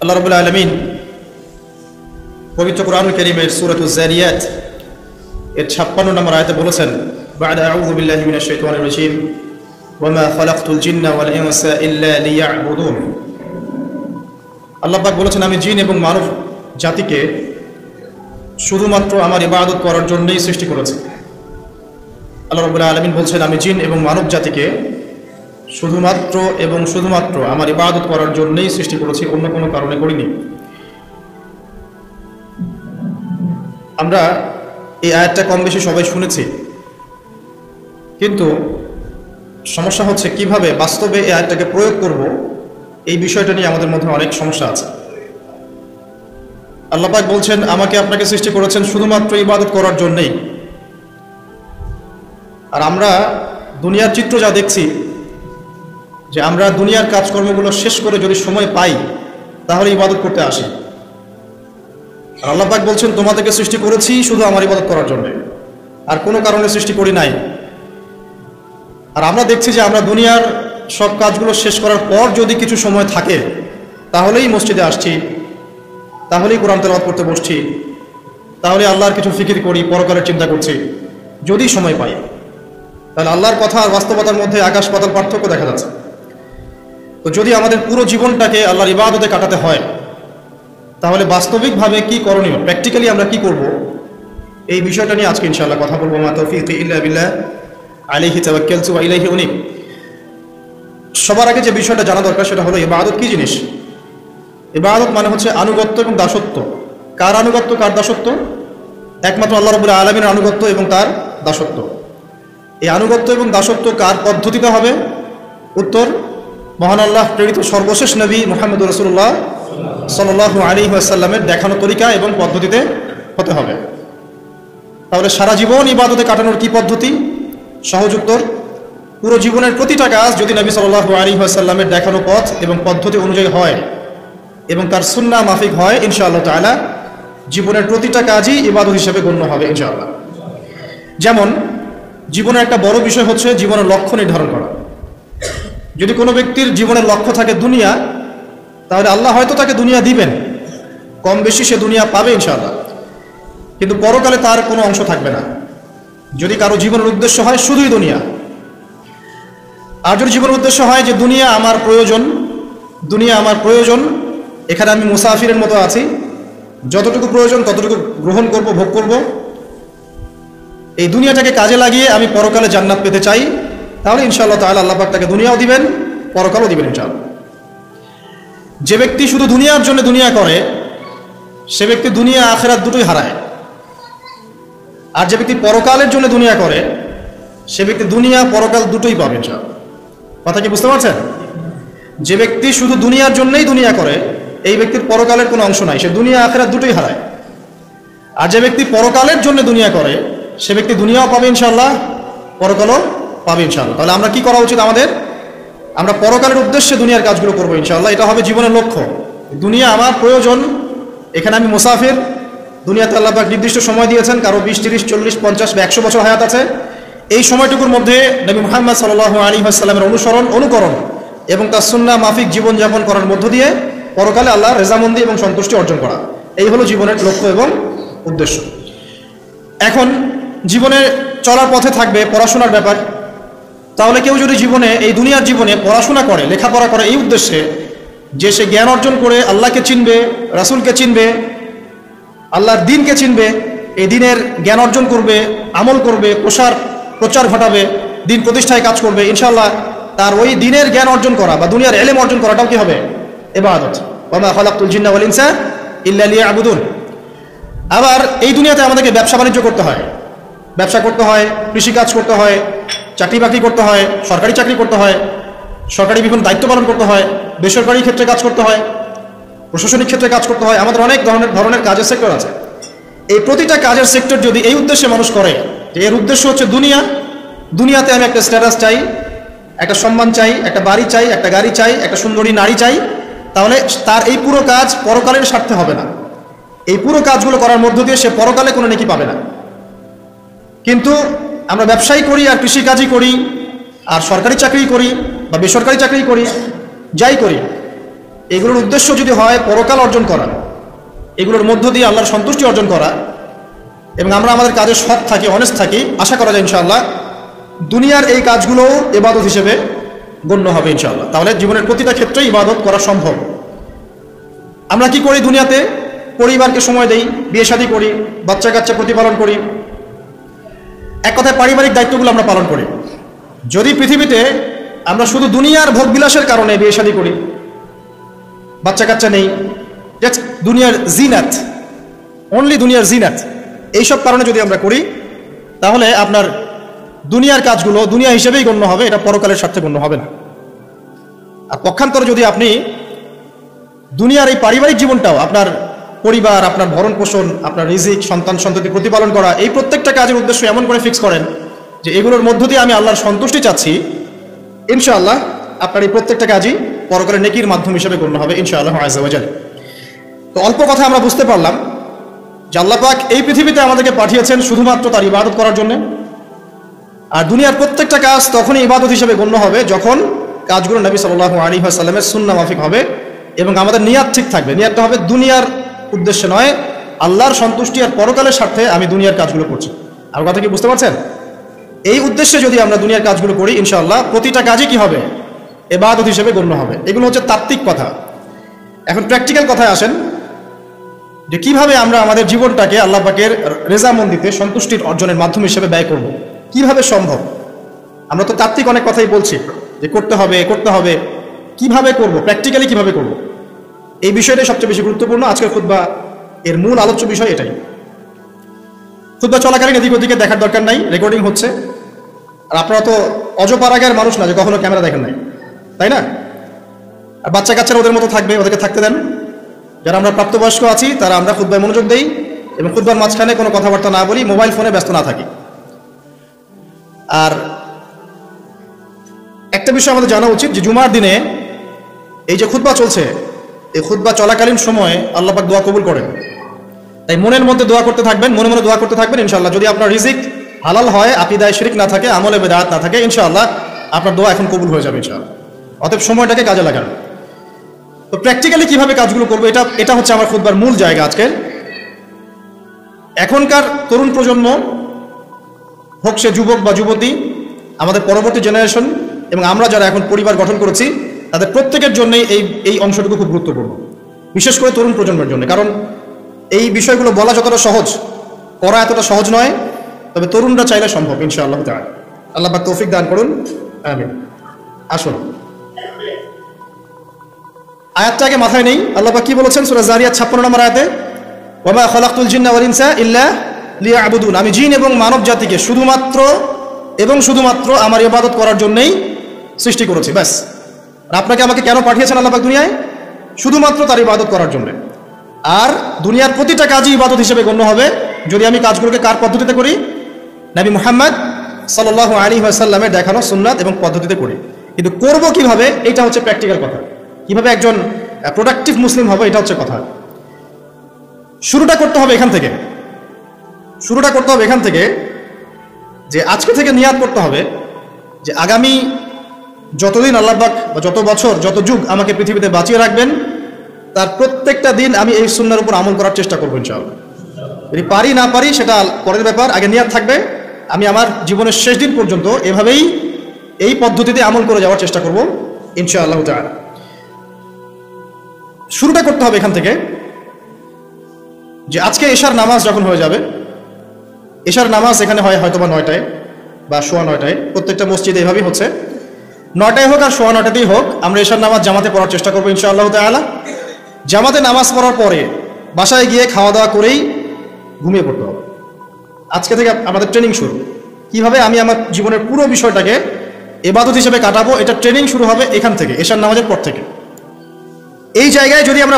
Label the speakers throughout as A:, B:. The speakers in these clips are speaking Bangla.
A: আল্লাহ রাব্বুল আলামিন পবিত্র কুরআনুল কারীমের সূরাতুজ যারিয়াত এর 56 নম্বর আয়াতে বলেছেন, বা'দা আউযু বিল্লাহি মিনাশ শাইতানির রাজীম ওয়া মা খালাকতুল জিন্না ওয়াল ইনসা ইল্লা লিয়া'বুদুন। আল্লাহ পাক বলেছেন, আমি জিন এবং মানব জাতিকে শুধুমাত্র আমার ইবাদত করার জন্যই সৃষ্টি করেছি। আল্লাহ রাব্বুল আলামিন বলছেন, আমি জিন এবং মানব জাতিকে শুধুমাত্র আমার ইবাদত করার জন্যই সৃষ্টি করেছি, অন্য কোনো কারণে করিনি। আমরা এই আয়াতটা কম বেশি সবাই শুনেছি, কিন্তু সমস্যা হচ্ছে কিভাবে বাস্তবে এই আয়াতটাকে প্রয়োগ করব, এই বিষয়টা নিয়ে আমাদের মধ্যে অনেক সমস্যা আছে। আল্লাহ পাক বলছেন, আমাকে আপনাকে সৃষ্টি করেছেন শুধুমাত্র ইবাদত করার জন্যই। আর আমরা দুনিয়ার চিত্র যা দেখছি, যে আমরা দুনিয়ার কাজকর্মগুলো শেষ করে যদি সময় পাই তাহলে ইবাদত করতে আসি। আর আল্লাহ পাক বলছেন, তোমাদেরকে সৃষ্টি করেছি শুধু আমার ইবাদত করার জন্য, আর কোনো কারণে সৃষ্টি করি নাই। আর আমরা দেখছি যে আমরা দুনিয়ার সব কাজগুলো শেষ করার পর যদি কিছু সময় থাকে তাহলেই মসজিদে আসছি, তাহলেই কোরআন তেলাওয়াত করতে বসছি, তাহলে আল্লাহর কিছু ফিকির করি, পরকালের চিন্তা করছি যদি সময় পাই। তাহলে আল্লাহর কথা আর বাস্তবতার মধ্যে আকাশ পাতাল পার্থক্য দেখা যাচ্ছে। তো যদি আমাদের পুরো জীবনটাকে আল্লাহর ইবাদতে কাটাতে হয় তাহলে বাস্তবিকভাবে কি করণীয়, প্র্যাকটিক্যালি আমরা কি করব, এই বিষয়টা নিয়ে আজকে ইনশাআল্লাহ কথা বলবো। মা তাওফীকি ইল্লা বিল্লাহ আলাইহি তাওয়াক্কালতু ওয়া ইলাইহি উনীব। সবার আগে যে বিষয়টা জানা দরকার সেটা হলো ইবাদত কি জিনিস। ইবাদত মানে হচ্ছে আনুগত্য এবং দাসত্ব। কার আনুগত্য, কার দাসত্ব? একমাত্র আল্লাহ রাব্বুল আলামিনের আনুগত্য এবং তার দাসত্ব। এই আনুগত্য এবং দাসত্ব কার পদ্ধতিতে হবে? উত্তর, মহান আল্লাহ প্রেরিত সর্বশেষ নবী মুহাম্মদুর রাসূলুল্লাহ সাল্লাল্লাহু আলাইহি ওয়াসাল্লামের দেখানো তরিকা এবং পদ্ধতিতে হতে হবে। তাহলে সারা জীবন ইবাদতে কাটানোর কি পদ্ধতি? সহজ উত্তর, পুরো জীবনের প্রতিটা কাজ যদি নবী সাল্লাল্লাহু আলাইহি ওয়াসাল্লামের দেখানো পথ এবং পদ্ধতি অনুযায়ী হয় এবং তার সুন্নাহ মাফিক হয়, ইনশাআল্লাহ তাআলা জীবনের প্রতিটা কাজই ইবাদত হিসেবে গণ্য হবে ইনশাআল্লাহ। যেমন জীবনের একটা বড় বিষয় হচ্ছে জীবনের লক্ষ্য নির্ধারণ করা। যদি কোনো ব্যক্তির জীবনের লক্ষ্য থাকে দুনিয়া, তাহলে আল্লাহ হয়তো তাকে দুনিয়া দিবেন, কম বেশি সে দুনিয়া পাবে ইনশাআল্লাহ, কিন্তু পরকালে তার কোনো অংশ থাকবে না। যদি কারো জীবনের উদ্দেশ্য হয় শুধুই দুনিয়া, আর যদি জীবনের উদ্দেশ্য হয় যে দুনিয়া আমার প্রয়োজন, এখানে আমি মুসাফিরের মতো আছি, যতটুকু প্রয়োজন ততটুকু গ্রহণ করব, ভোগ করব, এই দুনিয়াটাকে কাজে লাগিয়ে আমি পরকালে জান্নাত পেতে চাই, তাহলে ইনশাআল্লাহ তাআলা আল্লাহ পাক তাকে দুনিয়াও দিবেন, পরকালও দিবেন ইনশাআল্লাহ। যে ব্যক্তি শুধু দুনিয়ার জন্য দুনিয়া করে, সে ব্যক্তি দুনিয়া আখিরাত দুটোই হারায়। আর যে ব্যক্তি পরকালের জন্য দুনিয়া করে, সে ব্যক্তি দুনিয়া পরকাল দুটোই পাবে ইনশাআল্লাহ। কথা কি বুঝতে পারছেন? যে ব্যক্তি শুধু দুনিয়ার জন্যই দুনিয়া করে, এই ব্যক্তির পরকালের কোনো অংশ নাই, সে দুনিয়া আখিরাত দুটোই হারায়। আর যে ব্যক্তি পরকালের জন্য দুনিয়া করে, সে ব্যক্তি দুনিয়াও পাবে ইনশাআল্লাহ, পরকালও পাবে ইনশাআল্লাহ। তাহলে আমরা কি করা উচিত আমাদের? আমরা পরকালের উদ্দেশ্যে দুনিয়ার কাজগুলো করবো ইনশাআল্লাহ। এটা হবে জীবনের লক্ষ্য। দুনিয়া আমার প্রয়োজন, এখানে আমি মুসাফির, দুনিয়াতে আল্লাহ পাক নির্দিষ্ট সময় দিয়েছেন, কারো 20, 30, 40, 50 বা 100 বছর হায়াত আছে। এই সময়টুকুর মধ্যে নবী মুহাম্মদ সাল্লাল্লাহু আলাইহি ওয়াসাল্লামের অনুকরণ এবং তার সুন্নাহ মাফিক জীবনযাপন করার মধ্য দিয়ে পরকালে আল্লাহর রেজামন্দি এবং সন্তুষ্টি অর্জন করা, এই হলো জীবনের লক্ষ্য এবং উদ্দেশ্য। এখন জীবনে চলার পথে থাকবে পড়াশোনার ব্যাপার। তাহলে কেউ যদি জীবনে, এই দুনিয়ার জীবনে পড়াশোনা করে, লেখাপড়া করে এই উদ্দেশ্যে যে সে জ্ঞান অর্জন করে আল্লাহকে চিনবে, রাসূলকে চিনবে, আল্লাহর দ্বীনকে চিনবে, এই দ্বীনের জ্ঞান অর্জন করবে, আমল করবে, প্রচার ঘটাবে, দ্বীন প্রতিষ্ঠায় কাজ করবে, ইনশাআল্লাহ তার ওই দ্বীনের জ্ঞান অর্জন করা বা দুনিয়ার ইলম অর্জন করাটাও কি হবে? ইবাদত। ওয়া মা খালাকতুল জিন্না ওয়াল ইনসা ইল্লা লিয়া'বুদুন। আবার এই দুনিয়াতে আমাদেরকে ব্যবসা বাণিজ্য করতে হয়, ব্যবসা করতে হয়, কৃষিকাজ করতে হয়, চাকরি বাকরি করতে হয়, সরকারি চাকরি করতে হয়, সরকারি বিভিন্ন দায়িত্ব পালন করতে হয়, বেসরকারি ক্ষেত্রে কাজ করতে হয়, প্রশাসনিক ক্ষেত্রে কাজ করতে হয়। আমাদের অনেক ধরনের কাজের সেক্টর আছে। এই প্রতিটা কাজের সেক্টর যদি এই উদ্দেশ্যে মানুষ করে যে এর উদ্দেশ্য হচ্ছে দুনিয়াতে আমি একটা স্ট্যাটাস চাই, একটা সম্মান চাই, একটা বাড়ি চাই, একটা গাড়ি চাই, একটা সুন্দরী নারী চাই, তাহলে তার এই পুরো কাজ পরকালের স্বার্থে হবে না। এই পুরো কাজগুলো করার মধ্য দিয়ে সে পরকালে কোনো নেকি পাবে না। কিন্তু আমরা ব্যবসায়ী করি আর কৃষিকাজই করি আর সরকারি চাকরি করি বা বেসরকারি চাকরি করি, যাই করি, এগুলোর উদ্দেশ্য যদি হয় পরকাল অর্জন করা, এগুলোর মধ্য দিয়ে আল্লাহর সন্তুষ্টি অর্জন করা, এবং আমরা আমাদের কাজে সৎ থাকি, অনেস্ট থাকি, আশা করা যায় ইনশাআল্লাহ দুনিয়ার এই কাজগুলোও ইবাদত হিসেবে গণ্য হবে ইনশাআল্লাহ। তাহলে জীবনের প্রতিটা ক্ষেত্রেই ইবাদত করা সম্ভব। আমরা কি করি দুনিয়াতে? পরিবারকে সময় দেই, বিয়ে শাদী করি, বাচ্চা কাচ্চা প্রতিপালন করি, এক কথায় পারিবারিক দায়িত্বগুলো আমরা পালন করি। যদি পৃথিবীতে আমরা শুধু দুনিয়ার ভোগবিলাসের কারণে বিয়ে শাদী করি, বাচ্চা কাচ্চা নেই, দুনিয়ার জিনাত, অনলি দুনিয়ার জিনাত, এইসব কারণে যদি আমরা করি, তাহলে আপনার দুনিয়ার কাজগুলো দুনিয়া হিসেবেই গণ্য হবে, এটা পরকালের স্বার্থে গণ্য হবে না। আর পক্ষান্তরে যদি আপনি দুনিয়ার এই পারিবারিক জীবনটাও, আপনার পরিবার, আপনার ভরণ পোষণ, আপনার রিজিক, সন্তান সন্ততি প্রতিপালন করা, এই প্রত্যেকটা কাজের উদ্দেশ্য এমন করে ফিক্স করেন যে এগুলোর মধ্য দিয়ে আমি আল্লাহর সন্তুষ্টি চাচ্ছি, ইনশাআল্লাহ আপনার এই প্রত্যেকটা কাজই পরকালের নেকির মাধ্যম হিসেবে গণ্য হবে ইনশাআল্লাহ আযজা ওয়া জাল। তো অল্প কথা আমরা বুঝতে পারলাম যে আল্লাহ পাক এই পৃথিবীতে আমাদেরকে পাঠিয়েছেন শুধুমাত্র তার ইবাদত করার জন্য। আর দুনিয়ার প্রত্যেকটা কাজ তখনই ইবাদত হিসেবে গণ্য হবে যখন কাজগুলো নবী সাল্লাল্লাহু আলাইহি ওয়াসাল্লামের সুন্নাহ মাফিক হবে এবং আমাদের নিয়াত ঠিক থাকবে। নিয়াতটা হবে দুনিয়ার উদ্দেশ্যে নয়, আল্লাহর সন্তুষ্টি আর পরকালের স্বার্থে আমি দুনিয়ার কাজগুলো করছি। আর কথা কি বুঝতে পারছেন? এই উদ্দেশ্যে যদি আমরা দুনিয়ার কাজগুলো করি, ইনশাআল্লাহ প্রতিটা কাজই কি হবে? ইবাদত হিসেবে গণ্য হবে। এগুলো হচ্ছে তাত্ত্বিক কথা। এখন প্র্যাকটিক্যাল কথায় আসেন যে কিভাবে আমরা আমাদের জীবনটাকে আল্লাহ পাকের রেজামন্দিতে সন্তুষ্টির অর্জনের মাধ্যম হিসেবে ব্যয় করব, কিভাবে সম্ভব? আমরা তো তাত্ত্বিক অনেক কথাই বলছি যে করতে হবে, কিভাবে করব, প্র্যাকটিক্যালি কিভাবে করব, এই বিষয়টাই সবচেয়ে বেশি গুরুত্বপূর্ণ। আজকের খুতবা এর মূল আলোচ্য বিষয় এটাই। খুতবা চলাকালীন এদিক ওদিকে দেখার দরকার নাই, রেকর্ডিং হচ্ছে। আর আপনারা তো অজপাড়াগার মানুষ না যে কখনো ক্যামেরা দেখেন নাই, তাই না? আর বাচ্চা কাচ্চারা ওদের মতো থাকবে, ওদেরকে থাকতে দেন। যারা আমরা প্রাপ্তবয়স্ক আছি তারা আমরা খুতবায় মনোযোগ দেই এবং খুতবার মাঝখানে কোনো কথাবার্তা না বলি, মোবাইল ফোনে ব্যস্ত না থাকি। আর একটা বিষয় আমাদের জানা উচিত যে জুমার দিনে এই যে খুতবা চলছে, এই খুতবা চলাকালীন সময়ে আল্লাহ পাক দোয়া কবুল করেন। তাই মনের মধ্যে দোয়া করতে থাকবেন, মনে মনে দোয়া করতে থাকবেন। ইনশাআল্লাহ যদি আপনার রিজিক হালাল হয়, আকীদায় শিরক না থাকে, আমলে বেদাত না থাকে, ইনশাআল্লাহ আপনার দোয়া এখন কবুল হয়ে যাবে ইনশাআল্লাহ। অতএব সময়টাকে কাজে লাগান। তো প্র্যাকটিক্যালি কিভাবে কাজগুলো করবো, এটা হচ্ছে আমার খুতবার মূল জায়গা আজকে। এখনকার তরুণ প্রজন্ম হোক সে যুবক বা যুবতী, আমাদের পরবর্তী জেনারেশন এবং আমরা যারা এখন পরিবার গঠন করেছি, তাদের প্রত্যেকের জন্যই এই অংশটুকু খুব গুরুত্বপূর্ণ, বিশেষ করে তরুণ প্রজন্মের জন্য। কারণ এই বিষয়গুলো বলা যতটা সহজ, করা এতটা সহজ নয়। তবে তরুণরা চাইলে সম্ভব ইনশাআল্লাহ তাআলা। আল্লাহ পাক তৌফিক দান করুন, আমিন। আসুন আয়াতটাকে মাথায় নেই। আল্লাহ পাক কি বলেছেন সূরা জারিয়াত 56 নম্বর আয়াতে? ওয়া মা খালাকতুল জিন্না ওয়াল ইনসা ইল্লা লিয়াবুদুন। আমি জিন এবং মানব জাতিকে শুধুমাত্র আমার ইবাদত করার জন্যই সৃষ্টি করেছি, ব্যাস। আপনাকে আমাকে কেন পাঠিয়েছেন আল্লাহ পাক দুনিয়ায়? শুধুমাত্র তার ইবাদত করার জন্য। আর দুনিয়ার প্রতিটা কাজই ইবাদত হিসেবে গণ্য হবে যদি আমি কাজগুলোকে কার পদ্ধতিতে করি? নবী মুহাম্মদ সাল্লাল্লাহু আলাইহি ওয়াসাল্লামের দেখানো সুন্নাত এবং পদ্ধতিতে করি। কিন্তু করব কিভাবে, এটা হচ্ছে প্র্যাকটিক্যাল কথা। কিভাবে একজন প্রোডাক্টিভ মুসলিম হবে, এটা হচ্ছে কথা। শুরুটা করতে হবে এখান থেকে যে আজকে থেকে নিয়াত করতে হবে যে আগামী যতদিন আল্লাহ পাক বা যত বছর, যত যুগ আমাকে পৃথিবীতে বাঁচিয়ে রাখবেন, তার প্রত্যেকটা দিন আমি এই সুন্নাহর উপর আমল করার চেষ্টা করবো ইনশাআল্লাহ। যদি পারি না পারি সেটা পরের ব্যাপার, আগে নিয়াত থাকবে আমি আমার জীবনের শেষ দিন পর্যন্ত এভাবেই এই পদ্ধতিতে আমল করে যাওয়ার চেষ্টা করব ইনশাআল্লাহ তাআলা। শুরুটা করতে হবে এখান থেকে যে আজকে এশার নামাজ যখন হয়ে যাবে, এশার নামাজ এখানে হয় হয়তোবা 9টায় বা 9:15, প্রত্যেকটা মসজিদে এভাবেই হচ্ছে। 9টায় হোক আর 9:15তেই হোক, আমরা এশার নামাজ জামাতে পড়ার চেষ্টা করবো ইনশাআল্লাহ তাআলা। জামাতে নামাজ পড়ার পরে বাসায় গিয়ে খাওয়া দাওয়া করেই ঘুমিয়ে পড়তে হবে। আজকে থেকে আমাদের ট্রেনিং শুরু, কিভাবে আমি আমার জীবনের পুরো বিষয়টাকে ইবাদত হিসেবে কাটাবো, এটা ট্রেনিং শুরু হবে এখান থেকে, এশার নামাজের পর থেকে। এই জায়গায় যদি আমরা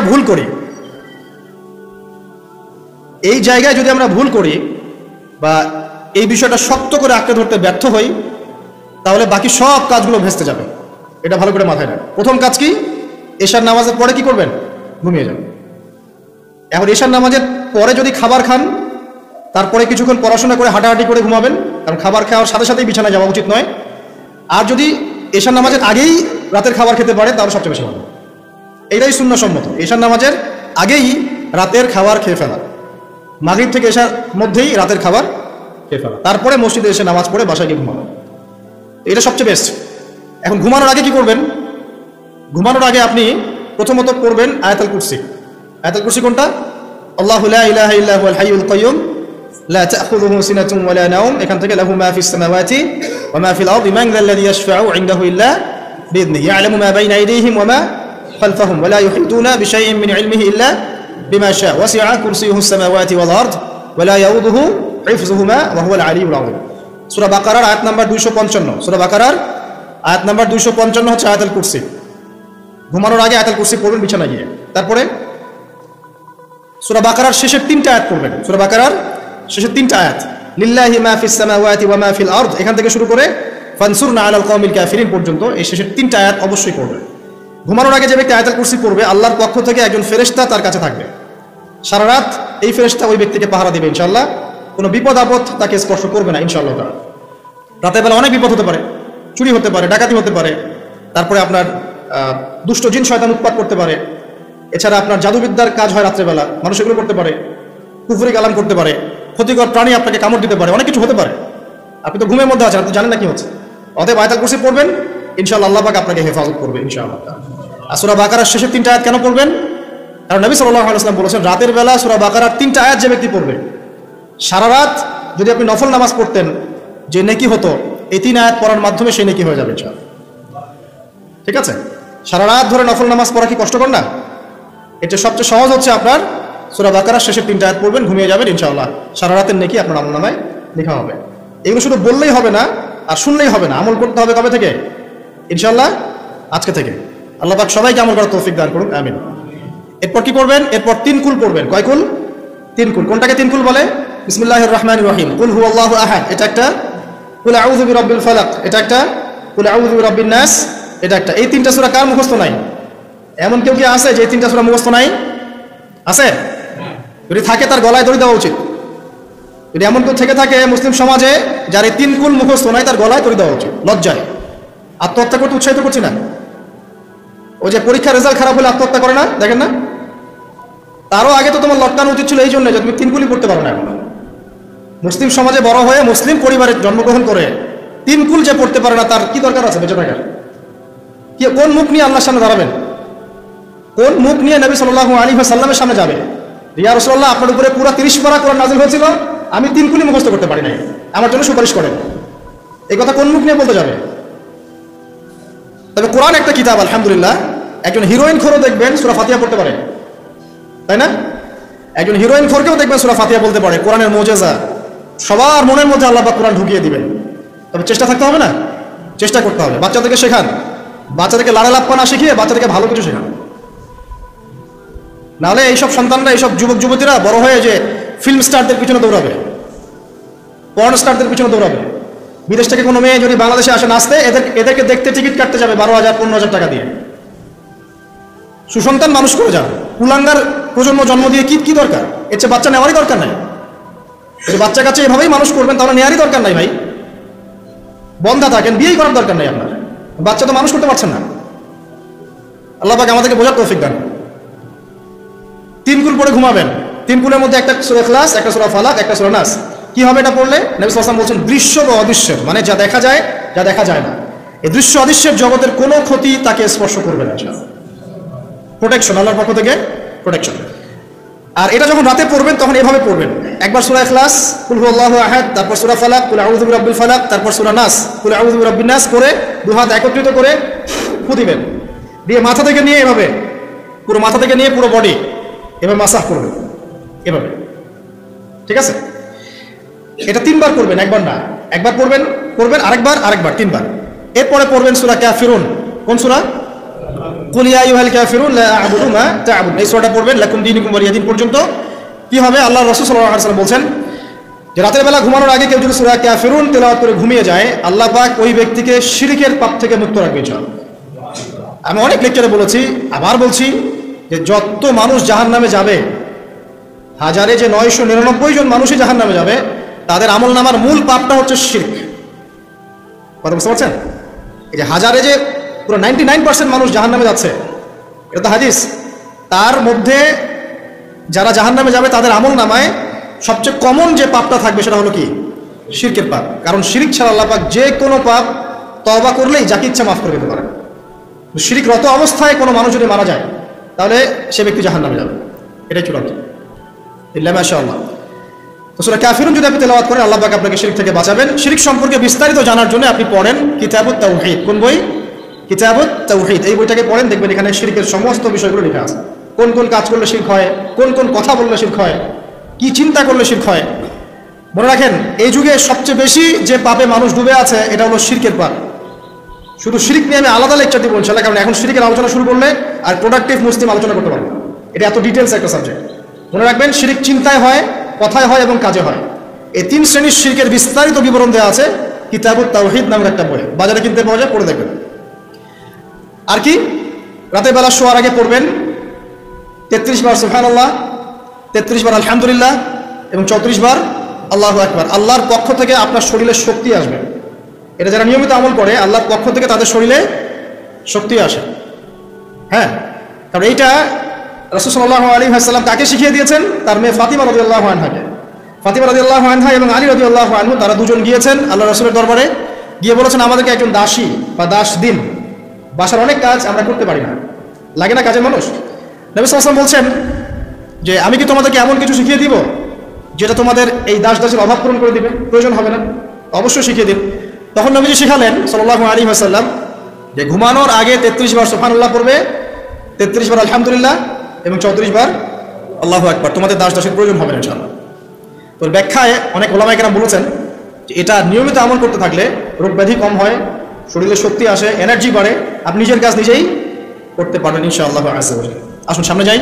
A: ভুল করি বা এই বিষয়টা শক্ত করে আঁকড়ে ধরতে ব্যর্থ হই, তাহলে বাকি সব কাজগুলো ভেস্তে যাবে। এটা ভালো করে মাথায় রাখবেন। প্রথম কাজ কি? এশার নামাজের পরে কি করবেন? ঘুমিয়ে যাবেন। এখন এশার নামাজের পরে যদি খাবার খান, তারপরে কিছুক্ষণ পড়াশোনা করে হাঁটাহাঁটি করে ঘুমাবেন, কারণ খাবার খাওয়ার সাথে সাথেই বিছানায় যাওয়া উচিত নয়। আর যদি এশার নামাজের আগেই রাতের খাবার খেতে পারে তাহলে সবচেয়ে বেশি ভালো। এইটাই সুন্নাহসম্মত। এশার নামাজের আগেই রাতের খাবার খেয়ে ফেলা, মাগরিব থেকে এশার মধ্যেই রাতের খাবার খেয়ে ফেলা, তারপরে মসজিদে এসে নামাজ পড়ে বাসায় গিয়ে ঘুমানো, এটা সবচেয়ে বেস্ট। এখন ঘুমানোর আগে কি করবেন? ঘুমানোর আগে আপনি প্রথমত পড়বেন আয়াতুল কুরসি। আয়াতুল কুরসি কোনটা? আল্লাহু লা ইলাহা ইল্লা হুয়াল হাইয়ুল কাইয়্যুম লা তা'খুযুহু সিনাতুন ওয়া লা নাওম, এখান থেকে লাহু মা ফিস সামাওয়াতি ওয়া মা ফিল আরদি মান যাল্লাযী ইয়াশফা'ু ইনদাহু ইল্লা বিইذনিহি ইয়া'লামু মা বাইনা আইদিহিম ওয়া মা খালফাহুম ওয়া লা ইউহিতুনা বিশাইইন মিন ইলমিহি ইল্লা বিমা শা'a ওয়াসি'a কুরসিয়ুহুস সামাওয়াতি ওয়াল আরদ ওয়া লা ইয়াউদুহু হিফযুহুমা ওয়া হুয়াল আলিয়্যুল আযীম। সূরা বাকারার আয়াত নাম্বার 255। সূরা বাকারার আয়াত নাম্বার 255 হচ্ছে আয়াতুল কুরসি। ঘুমানোর আগে আয়াতুল কুরসি পড়বেন বিছানায় গিয়ে। তারপরে সূরা বাকারার শেষের 3টা আয়াত পড়বেন। সূরা বাকারার শেষের 3টা আয়াত, লিল্লাহি মা ফিস সামাওয়াতি ওয়া মা ফিল আরদ, এখান থেকে শুরু করে ফানসুরনা আলাল কওমিল কাফিরিন পর্যন্ত এই শেষের 3টা আয়াত অবশ্যই পড়বেন। ঘুমানোর আগে যে ব্যক্তি আয়াতুল কুরসি পড়বে, আল্লাহর পক্ষ থেকে একজন ফেরেশতা তার কাছে থাকবে সারা রাত। এই ফেরেশতা ওই ব্যক্তিকে পাহারা দিবে ইনশাআল্লাহ। কোনো বিপদ আপদ তাকে স্পর্শ করবে না ইনশাআল্লাহ। রাতের বেলা অনেক বিপদ হতে পারে, চুরি হতে পারে, ডাকাতি হতে পারে, তারপরে আপনার দুষ্ট জিন শয়তান উৎপাত করতে পারে, এছাড়া আপনার জাদুবিদ্যার কাজ হয় রাত্রেবেলা, মানুষ এগুলো করতে পারে, কুফরি কালাম করতে পারে, ক্ষতিকর প্রাণী আপনাকে কামড় দিতে পারে, অনেক কিছু হতে পারে। আপনি তো ঘুমের মধ্যে আছেন, আপনি জানেন না কি হচ্ছে। অতএব আয়াতুল কুরসি পড়বেন, ইনশাআল্লাহ আল্লাহ পাক আপনাকে হেফাজত করবে ইনশাআল্লাহ। আর সূরা বাকারার শেষের 3টা আয়াত কেন পড়বেন? কারণ নবী সাল্লাল্লাহু আলাইহি ওয়াসাল্লাম বলেছেন, রাতের বেলা সূরা বাকারার 3টা আয়াত যে ব্যক্তি পড়বে, সারা রাত যদি আপনি নফল নামাজ পড়তেন যে নেকি হতো, এই 3 আয়াত পড়ার মাধ্যমে সেই নেকি হয়ে যাবে ইনশাআল্লাহ। ঠিক আছে? সারা রাত ধরে নফল নামাজ পড়া কি কষ্টকর না? এটা সবচেয়ে সহজ হচ্ছে আপনার সূরা বাকারার শেষের 3টা আয়াত পড়বেন, ঘুমিয়ে যাবেন ইনশাআল্লাহ। সারা রাতের নেকি আপনার আমলনামায় লেখা হবে। এগুলো শুধু বললেই হবে না আর শুনলেই হবে না, আমল করতে হবে কবে থেকে? ইনশাআল্লাহ আজকে থেকে। আল্লাহ পাক সবাইকে আমল করার তৌফিক দান করুন, আমিন। এরপর কি করবেন? এরপর 3 কুল পড়বেন। কয় কুল? 3 কুল। কোনটাকে 3 কুল বলে? বিসমিল্লাহির রহমানির রহিম, কুল হুয়াল্লাহু আহাদ এটা একটা, কুল আউযু বিরাব্বিল ফালাক এটা একটা, কুল আউযু বিরাব্বিন নাস এটা একটা। এই 3টা সূরা কার মুখস্থ নাই? এমন কেউ কি আছে যে এই 3টা সূরা মুখস্থ নাই? আছে? যদি থাকে তার গলায় দড়ি দেওয়া উচিত। যদি এমন কেউ থেকে থাকে মুসলিম সমাজে যার এই 3 কুল মুখস্থ নাই, তার গলায় দড়ি দেওয়া উচিত লজ্জায়। আত্মহত্যা করতে উৎসাহিত করছি না। ওই যে পরীক্ষার রেজাল্ট খারাপ হলে আত্মহত্যা করে না, দেখেন না? তারও আগে তো তোমার লটকানো উচিত ছিল এই জন্য যে তুমি 3 কুলই পড়তে পারো না। এখন মুসলিম সমাজে বড় হয়ে মুসলিম পরিবারে জন্মগ্রহণ করে 3 কুল যে পড়তে পারে না, তার কি দরকার আছে বেঁচে থাকার? কি, কোন মুখ নিয়ে আল্লাহর সামনে দাঁড়াবেন? কোন মুখ নিয়ে নবী সাল্লাল্লাহু আলাইহি ওয়াসাল্লামের সামনে যাবে? ইয়া রাসূলুল্লাহ, আপনার উপরে পুরো 30 পারা কোরআন নাযিল হয়েছিল, আমি 3 কুলি মুখস্থ করতে পারি নাই, আমার জন্য সুপারিশ করেন। এই কথা কোন মুখ নিয়ে বলতে যাবে? তবে কোরআন একটা কিতাব, আলহামদুলিল্লাহ। একজন হিরোইন খোরও দেখবেন সূরা ফাতিহা পড়তে পারে, তাই না? একজন হিরোইন খোরকেও দেখবেন সূরা ফাতিহা বলতে পারে। কোরআনের মুজিজা, সবার মনের মধ্যে আল্লাহ পাক কোরআন ঢুকিয়ে দিবেন। তবে চেষ্টা থাকতে হবে না? চেষ্টা করতে হবে। বাচ্চাদেরকে শেখান, বাচ্চাদেরকে লাড়া লাপ্পা না শিখিয়ে বাচ্চাদেরকে ভালো কিছু শেখান। নাহলে এইসব সন্তানরা, এইসব যুবক যুবতীরা বড় হয়ে যে ফিল্ম স্টারদের পিছনে দৌড়াবে, পর্ন স্টারদের পিছনে দৌড়াবে। বিদেশ থেকে কোনো মেয়ে যদি বাংলাদেশে আসে নাচতে, এদেরকে দেখতে টিকিট কাটতে যাবে 12,000 15,000 টাকা দিয়ে। সুসন্তান মানুষ করে যান, কুলাঙ্গার প্রজন্ম জন্ম দিয়ে কি দরকার? এর চেয়ে বাচ্চা নেওয়ারই দরকার নাই। যদি বাচ্চা কাছে এভাবেই মানুষ করবেন তাহলে নেওয়ারই দরকার নাই ভাই। বন্ধা থাকেন, বিয়েই করার দরকার নাই আপনার। বাচ্চা তো মানুষ করতে পারছেন না। আল্লাহ পাক আমাদেরকে বোঝার তৌফিক দান। 3 কুল পড়ে ঘুমাবেন। 3 কুলের মধ্যে একটা সূরা ইখলাস, একটা সূরা ফালাক, একটা সূরা নাস। কি হবে এটা পড়লে? নবী সাল্লাল্লাহু আলাইহি ওয়াসাল্লাম বলছেন, দৃশ্য বা অদৃশ্যের, মানে যা দেখা যায় যা দেখা যায় না, এই দৃশ্য অদৃশ্যের জগতের কোনো ক্ষতি তাকে স্পর্শ করবে না। প্রোটেকশন, আল্লাহর পক্ষ থেকে প্রোটেকশন। আর এটা যখন রাতে পড়বেন তখন এভাবে পড়বেন। একবার সূরা ইখলাস, কুল হুয়াল্লাহু আহাদ, তারপর সূরা ফালাক, কুল আউযু বিরাব্বিল ফালাক, তারপর সূরা নাস, কুল আউযু বিরাব্বিন নাস করে 2 হাত একত্রিত করে ফু দিবেন। দিয়ে মাথা থেকে নিয়ে এভাবে, পুরো মাথা থেকে নিয়ে পুরো বডি এভাবে মাসাজ করবেন, এভাবে। ঠিক আছে? এটা 3 বার করবেন, একবার না। একবার পড়বেন, আরেকবার 3 বার। এরপরে পড়বেন সূরা কাফিরুন। কোন সূরা? কুল ইয়া আইয়ুহাল কাফিরুন লা আ'বুদু মা তা'বুদুন। এই সূরাটা পড়বেন লাকুম দীনুকুম ওয়ালিয়া দীন পর্যন্ত। কি হবে? আল্লাহর রাসূল সাল্লাল্লাহু আলাইহি ওয়াসাল্লাম বলছেন যে রাতের বেলা ঘুমানোর আগে কেউ যদি সূরা কাফিরুন তেলাওয়াত করে ঘুমিয়ে যায়, আল্লাহ পাক ওই ব্যক্তিকে শিরকের পাপ থেকে মুক্ত রাখবে ইনশাআল্লাহ। আমি অনেক লেকচারে বলেছি, আবার বলছি যে যত মানুষ জাহান্নামে যাবে, হাজারে যে 999 জন মানুষই জাহান্নামে যাবে, তাদের আমলনামার মূল পাপটা হচ্ছে শিরক। কথা বুঝতে পারছেন? এই যে হাজারে যে পুরো 99% মানুষ জাহান্নামে যাচ্ছে, এটা তো হাদিস। তার মধ্যে যারা জাহান্নামে যাবে তাদের আমল নামায় সবচেয়ে কমন যে পাপটা থাকবে সেটা হলো কি? শিরকের পাপ। কারণ শিরিক ছাড়া আল্লাহ পাক যে কোনো পাপ তওবা করলেই যাকে ইচ্ছা মাফ করে দিতে পারেন। শিরিকরত অবস্থায় কোনো মানুষ যদি মারা যায় তাহলে সে ব্যক্তি জাহান্নামে যাবে, এটাই চূড়ান্ত। ইল্লা মাশাআল্লাহ। তো সূরা কাফিরুন যদি আপনি তেলাওয়াত করেন আল্লাহ পাক আপনাকে শিরিক থেকে বাঁচাবেন। শিরিক সম্পর্কে বিস্তারিত জানার জন্য আপনি পড়েন কিতাবুত তাওহীদ। কোন বই? কিতাবুত তাওহীদ। এই বইটাকে পড়েন, দেখবেন এখানে শিরকের সমস্ত বিষয়গুলো লেখা আছে। কোন কোন কাজ করলে শিরক হয়, কোন কোন কথা বললে শিরক হয়, কি চিন্তা করলে শিরক হয়। মনে রাখেন এই যুগে সবচেয়ে বেশি যে পাপে মানুষ ডুবে আছে এটা হলো শিরকের পাপ। শুধু শিরিক নিয়ে আমি আলাদা লেকচার দিব ইনশাআল্লাহ, কারণ এখন শিরিকের আলোচনা শুরু করলে আর প্রোডাক্টিভ মুসলিম আলোচনা করতে পারবো না। এটা এত ডিটেলস একটা সাবজেক্ট। মনে রাখবেন শিরিক চিন্তায় হয়, কথায় হয় এবং কাজে হয়। এই 3 শ্রেণীর শিরকের বিস্তারিত বিবরণ দেওয়া আছে কিতাবুত তাওহীদ নামের একটা বই, বাজারে কিনতে পাওয়া যায়, পড়ে দেখবেন। আর কি? রাতের বেলা শোয়ার আগে পড়বেন 33 বার সুবহানাল্লাহ, 33 বার আলহামদুলিল্লাহ এবং 34 বার আল্লাহু আকবার। আল্লাহর পক্ষ থেকে আপনার শরীরে শক্তি আসবে। এটা যারা নিয়মিত আমল করে আল্লাহর পক্ষ থেকে তাদের শরীরে শক্তি আসে। হ্যাঁ, কারণ এইটা রাসূল সাল্লাল্লাহু আলাইহি ওয়াসাল্লাম কাকে শিখিয়ে দিয়েছেন? তার মেয়ে ফাতিমা রাদিয়াল্লাহু আনহাকে। ফাতিমা রাদিয়াল্লাহু আনহা এবং আলী রাদিয়াল্লাহু আনহু তারা দুজন গিয়েছেন আল্লাহ রাসূলের দরবারে, গিয়ে বলেছেন আমাদেরকে একজন দাসী বা দাস দিন। বাসার অনেক কাজ আমরা করতে পারি না, লাগে না কাজের মানুষ। নবী সাল্লাল্লাহু আলাইহি ওয়াসাল্লাম বলছেন যে আমি কি তোমাদেরকে এমন কিছু শিখিয়ে দিব যেটা তোমাদের এই দাস দাসের অভাব পূরণ করে দিবে, প্রয়োজন হবে না? অবশ্যই শিখিয়ে দিন। তখন নবীজি শিখালেন সাল্লাল্লাহু আলাইহি ওয়াসাল্লাম যে ঘুমানোর আগে 33 বার সুবহানাল্লাহ পড়বে, 33 বার আলহামদুলিল্লাহ এবং 34 বার আল্লাহু আকবার। তোমাদের দাস দাসের প্রয়োজন হবে না ইনশাআল্লাহ। তো ব্যাখ্যায় অনেক ওলামায়ে কেরাম বলেছেন যে এটা নিয়মিত আমল করতে থাকলে রোগ ব্যাধি কম হয়, শরীরে শক্তি আসে, এনার্জি বাড়ে, আপনি নিজের কাজ নিজেই করতে পারবেন ইনশাআল্লাহ আযজা ওয়া জাল্লা। আসুন সামনে যাই।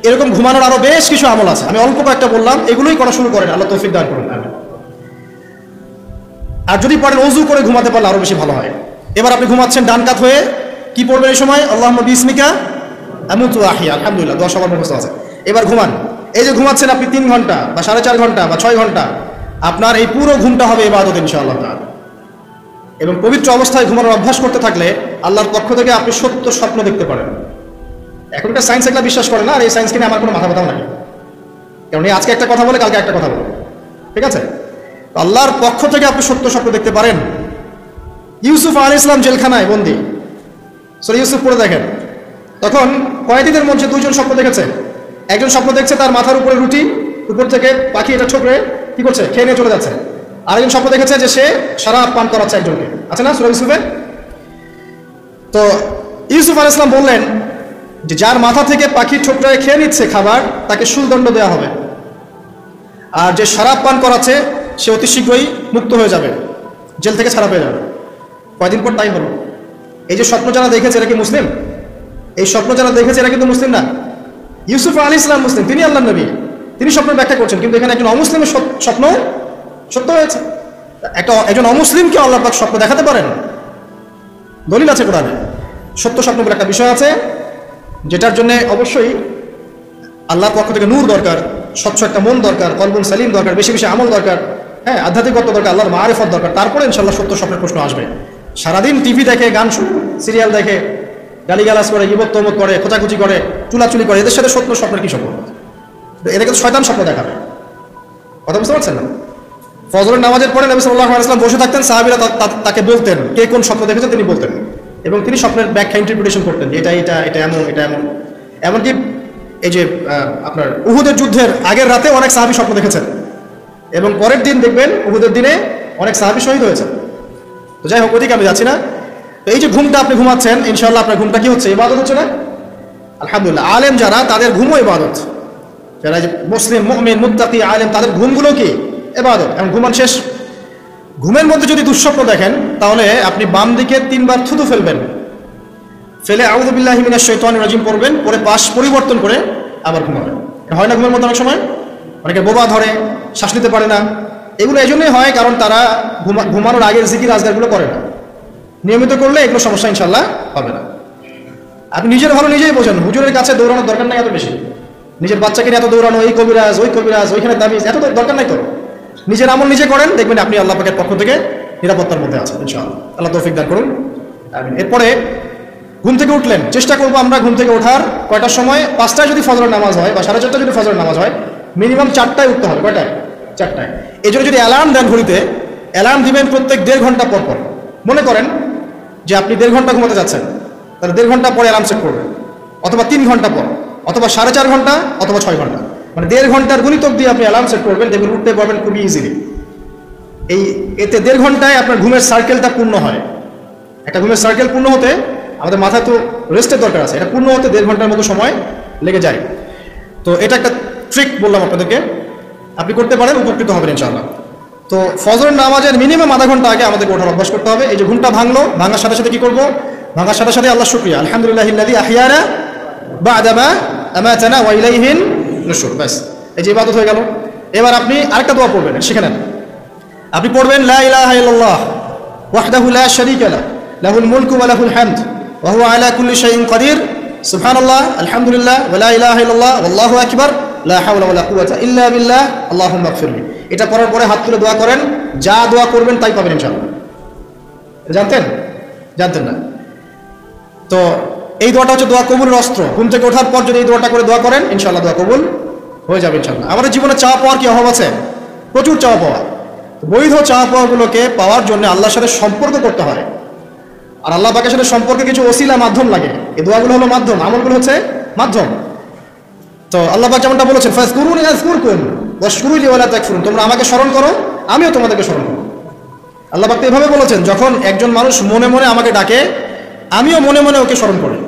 A: এরকম ঘুমানোর আরো বেশ কিছু আমল আছে, আমি অল্প কয়েকটা বললাম, এগুলোই করা শুরু করেন, আল্লাহ তৌফিক দান করুন। আর যদি পারেন ওযু করে ঘুমাতে পারলে আরো বেশি ভালো হয়। এবার আপনি ঘুমাচ্ছেন ডান কাত হয়ে, কি পড়বেন এই সময়? আল্লাহুম্মা বিসমিকা আমুতু ওয়া আহইয়া, আলহামদুলিল্লাহ, দোয়া সবার মুখস্থ আছে। এবার ঘুমান। এই যে ঘুমাচ্ছেন আপনি 3 ঘন্টা বা 4.5 ঘন্টা বা 6 ঘন্টা, আপনার এই পুরো ঘুমটা হবে ইবাদত ইনশাআল্লাহ তাআলা। এবং পবিত্র অবস্থায় ঘুমানোর অভ্যাস করতে থাকলে আল্লাহর পক্ষ থেকে আপনি সত্য স্বপ্ন দেখতে পারেন। এখনকার সায়েন্স এগুলা বিশ্বাস করে না, আর এই সায়েন্সকে নিয়ে আমার কোনো মাথা ব্যথাও নাই, কারণ এই আজকে একটা কথা বলে কালকে একটা কথা বলে, ঠিক আছে? আল্লাহর পক্ষ থেকে আপনি সত্য স্বপ্ন দেখতে পারেন। ইউসুফ আলাইহিস সালাম জেলখানায় বন্দী, সূরা ইউসুফ পড়ে দেখেন। তখন কয়েদিদের মধ্যে 2 জন স্বপ্ন দেখেছে। একজন স্বপ্ন দেখছে তার মাথার উপরে রুটি, উপর থেকে পাখি এটা ঠোকরে কি করছে, খেয়ে নিয়ে চলে যাচ্ছে। আরেকজন স্বপ্ন দেখেছে যে সে শরাব পান করাচ্ছে একজনকে, আছে না সূরা ইউসুফে? তো ইউসুফ আলাইহিস সালাম বললেন যে যার মাথা থেকে পাখি ঠোকরায় খেয়ে নিচ্ছে খাবার, তাকে শুলদণ্ড দেওয়া হবে। আর যে শরাব পান করাচ্ছে সে অতি শীঘ্রই মুক্ত হয়ে যাবে, জেল থেকে ছাড়া পেয়ে যাবে। কয়দিন পর তাই হলো। এই যে স্বপ্ন যারা দেখেছে এরা কি মুসলিম? এই স্বপ্ন যারা দেখেছে এরা কিন্তু মুসলিম না। ইউসুফ আলাইহিস সালাম মুসলিম, তিনি আল্লাহর নবী, তিনি স্বপ্ন ব্যাখ্যা করছেন, কিন্তু এখানে একজন অমুসলিমের স্বপ্ন সত্য হয়েছে। একজন অমুসলিমকে আল্লাহ পাক স্বপ্ন দেখাতে পারেন, দলিল আছে কোরআনে। সত্য স্বপ্ন বলে একটা বিষয় আছে, যেটার জন্য অবশ্যই আল্লাহর পক্ষ থেকে নূর দরকার, স্বচ্ছ একটা মন দরকার, কলবুন সালিম দরকার, বেশি বেশি আমল দরকার, হ্যাঁ, আধ্যাত্মিকতা দরকার, আল্লাহর মারিফত দরকার। তারপরে ইনশাআল্লাহ সত্য স্বপ্নের প্রশ্ন আসবে। সারাদিন টিভি দেখে, গান শুনে, সিরিয়াল দেখে, গালিগালাজ করে, ইবত তমত করে, খোঁচাখুচি করে, চুলাচুলি করে, এদের সাথে সত্য স্বপ্নের কি সম্পর্ক? এদেরকে তো শয়তান স্বপ্ন দেখাবে। কথা বুঝতে পারছেন না? ফজরের নামাজের পরে নবী সাল্লাল্লাহু আলাইহি ওয়াসাল্লাম বসে থাকতেন, সাহাবীরা তাকে বলতেন কে কোন স্বপ্ন দেখেছেন তিনি বলতেন, এবং তিনি স্বপ্নের ব্যাখ্যা ইন্টারপ্রিটেশন করতেন, এটা এটা এটা এমন, এটা এমন। এমনকি এই যে আপনার উহুদের যুদ্ধের আগের রাতে অনেক সাহাবী স্বপ্ন দেখেছেন, এবং পরের দিন দেখবেন উহুদের দিনে অনেক সাহাবী শহীদ হয়েছে। তো যাই হোক, ওইদিকে আমি যাচ্ছি না। তো এই যে ঘুমটা আপনি ঘুমাচ্ছেন, ইনশাআল্লাহ আপনার ঘুমটা কি হচ্ছে? ইবাদত হচ্ছে না? আলহামদুলিল্লাহ। আলেম যারা, তাদের ঘুমও ইবাদত। যারা মুসলিম, মুমিন, মুত্তাকি, আলেম, তাদের ঘুমগুলো কি ইবাদত। এখন ঘুমান শেষ, ঘুমের মধ্যে যদি দুঃস্বপ্ন দেখেন তাহলে আপনি বাম দিকে 3 বার থুতু ফেলবেন, ফেলে আউযু বিল্লাহি মিনাশ শাইতানির রাজিম পড়বেন, পরে পাশ পরিবর্তন করে আবার ঘুমাবেন। হয় না ঘুমের মধ্যে অনেক সময় অনেকে বোবা ধরে, শ্বাস নিতে পারে না। এগুলো এই জন্যই হয় কারণ তারা ঘুমানোর আগের জিকির আজগারগুলো করে না। নিয়মিত করলে এগুলো সমস্যা ইনশাআল্লাহ হবে না। আপনি নিজের ভালো নিজেই বোঝেন, হুজুরের কাছে দৌড়ানোর দরকার নাই এত বেশি। নিজের বাচ্চাকে নিয়ে এত দৌড়ানো, এই কবিরাজ ওই কবিরাজ, ওইখানে দাবিজ, এত দরকার নাই তো। নিজের আমল নিজে করেন, দেখবেন আপনি আল্লাহ পাকের পক্ষ থেকে নিরাপত্তার মধ্যে আছেন ইনশাআল্লাহ। আল্লাহ তৌফিক দান করুন, আমিন। এরপরে ঘুম থেকে উঠলেন, চেষ্টা করবো আমরা ঘুম থেকে ওঠার কয়টার সময়, 5টায় যদি ফজরের নামাজ হয় বা 4:30 যদি ফজরের নামাজ হয়, মিনিমাম 4টায় উঠতে হবে। কয়টায়? 4টায়। এই জন্য যদি অ্যালার্ম দেন ঘড়িতে, অ্যালার্ম দিবেন প্রত্যেক 1.5 ঘন্টা পর পর। মনে করেন যে আপনি 1.5 ঘন্টা ঘুমাতে যাচ্ছেন, তাহলে 1.5 ঘন্টা পরে অ্যালার্ম সেট করবেন, অথবা 3 ঘন্টা পর, অথবা 4.5 ঘন্টা, অথবা 6 ঘন্টা, মানে 1.5 ঘন্টার গুণিতক দিয়ে আপনি অ্যালার্ম সেট করবেন, দেখবেন উঠতে পারবেন খুবই ইজিলি। এতে 1.5 ঘন্টায় আপনার ঘুমের সার্কেলটা পূর্ণ হয়। একটা ঘুমের সার্কেল পূর্ণ হতে আমাদের মাথায় তো রেস্টের দরকার আছে, এটা পূর্ণ হতে 1.5 ঘন্টার মতো সময় লেগে যায়। তো এটা একটা ট্রিক বললাম আপনাদেরকে, আপনি করতে পারেন, উপকৃত হবেন ইনশাআল্লাহ। তো ফজরের নামাজের মিনিমাম আধা ঘন্টা আগে আমাদেরকে ওঠার অভ্যাস করতে হবে। এই যে ঘুমটা ভাঙলো, ভাঙার সাথে সাথে কি করবো? ভাঙার সাথে সাথে আল্লাহ শুকরিয়া, আলহামদুলিল্লাহিল্লাযী আহইয়ানা বা'দা মা আমাতানা ওয়া ইলাইহিন নুশুর। ব্যাস, এই যে ইবাদত হয়ে গেল। এবার আপনি আরেকটা দোয়া পড়বেন, শিখে নেন। আপনি পড়বেন লা ইলাহা ইল্লাল্লাহ ওয়াহদাহু লা শারীকা লাহু লাহুল মুলকু ওয়া লাহুল হামদ ওয়া হুয়া আলা কুল্লি শাইইন কাদির সুবহানাল্লাহ আলহামদুলিল্লাহ ওয়া লা ইলাহা ইল্লাল্লাহ ওয়াল্লাহু আকবার লা হাওলা ওয়া লা কুওয়াতা ইল্লা বিল্লাহ আল্লাহুম্মা ইগফিরলি। এটা পড়ার পরে হাত তুলে দোয়া করেন, যা দোয়া করবেন তাই পাবেন ইনশাআল্লাহ। জানতেন? জানতেন না? তো এই দোয়াটা হচ্ছে দোয়া কবুলের অস্ত্র। ঘুম থেকে ওঠার পর যদি এই দোয়াটা করে দোয়া করেন, ইনশাআল্লাহ দোয়া কবুল হয়ে যাবে ইনশাআল্লাহ। আমাদের জীবনে চাওয়া পাওয়ার কি অভাব আছে? প্রচুর চাওয়া পাওয়া। বৈধ চাওয়া পাওয়াগুলোকে পাওয়ার জন্য আল্লাহর সাথে সম্পর্ক করতে হয়, আর আল্লাহ পাকের সাথে সম্পর্কে কিছু ওসিলা মাধ্যম লাগে। এই দোয়াগুলো হলো মাধ্যম, আমলগুলো হচ্ছে মাধ্যম। তো আল্লাহ পাক যেমনটা বলেছেন, ফাজকুরুনি আযকুরকুম ওয়াশকুরুলি ওয়া লা তাকফুরুন, তোমরা আমাকে স্মরণ করো, আমিও তোমাদেরকে স্মরণ করব। আল্লাহ পাক এভাবে বলেছেন, যখন একজন মানুষ মনে মনে আমাকে ডাকে, আমিও মনে মনে ওকে স্মরণ করি।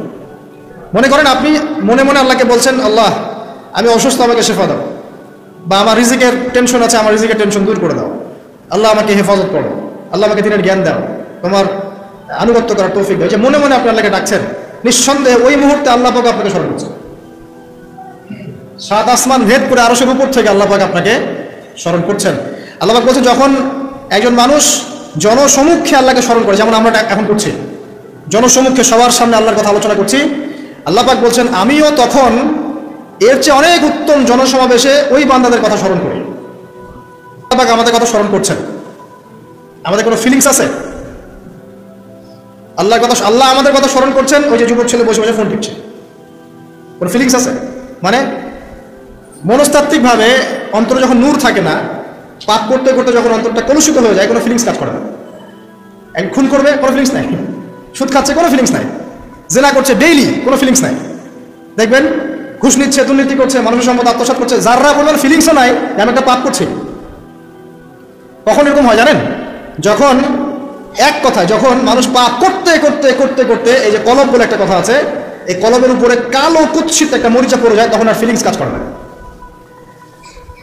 A: মনে করেন আপনি মনে মনে আল্লাহকে বলছেন, আল্লাহ আমি অসুস্থ, আমাকে শেফা দাও, বা আমার রিজিকের টেনশন আছে, আমার রিজিকের টেনশন দূর করে দাও, আল্লাহ আমাকে হেফাজত করো, আল্লাহ আমাকে দিনের জ্ঞান দাও, তোমার আনুগত্য করার তৌফিক দাও। যে মনে মনে আপনি আল্লাহকে ডাকছেন, নিঃসন্দেহে ওই মুহূর্তে আল্লাহ পাক আপনাকে স্মরণ করছেন। 7 আসমান ভেদ করে আরশের উপর থেকে আল্লাহ পাক আপনাকে স্মরণ করছেন। আল্লাহ পাক বলছেন, যখন একজন মানুষ জনসমক্ষে আল্লাহকে স্মরণ করে, যেমন আমরা এখন করছি, জনসমক্ষে সবার সামনে আল্লাহর কথা আলোচনা করছি, আল্লাহ পাক বলছেন আমিও তখন এর চেয়ে অনেক উত্তম জনসমাবেশে ওই বান্দাদের কথা স্মরণ করি। আল্লাহ পাক আমাদের কথা স্মরণ করছেন, আমাদের কোনো ফিলিংস আছে? আল্লাহ আমাদের কথা স্মরণ করছেন, ওই যে যুবক ছেলে বসে বসে ফোন টিপছে, কোনো ফিলিংস আছে? মানে মনস্তাত্ত্বিকভাবে অন্তরে যখন নূর থাকে না, পাপ করতে করতে যখন অন্তরটা কলুষিত হয়ে যায়, কোনো ফিলিংস কাজ করে না। এক খুন করবে, কোনো ফিলিংস নাই। সুদ খাচ্ছে, কোনো ফিলিংস নাই। জেনা করছে ডেইলি, কোনো ফিলিংস নাই। দেখবেন ঘুষ নিচ্ছে, দুর্নীতি করছে, মানুষের সম্পদ আত্মসাৎ করছে, যারা বলবেন ফিলিংসও নাই, আমি একটা পাপ করছি। কখন এরকম হয় জানেন? যখন এক কথায়, যখন মানুষ পাপ করতে করতে করতে করতে, এই যে কলব বলে একটা কথা আছে, এই কলবের উপরে কালো কুৎসিত একটা মরিচা পড়ে যায়, তখন আর ফিলিংস কাজ করে না।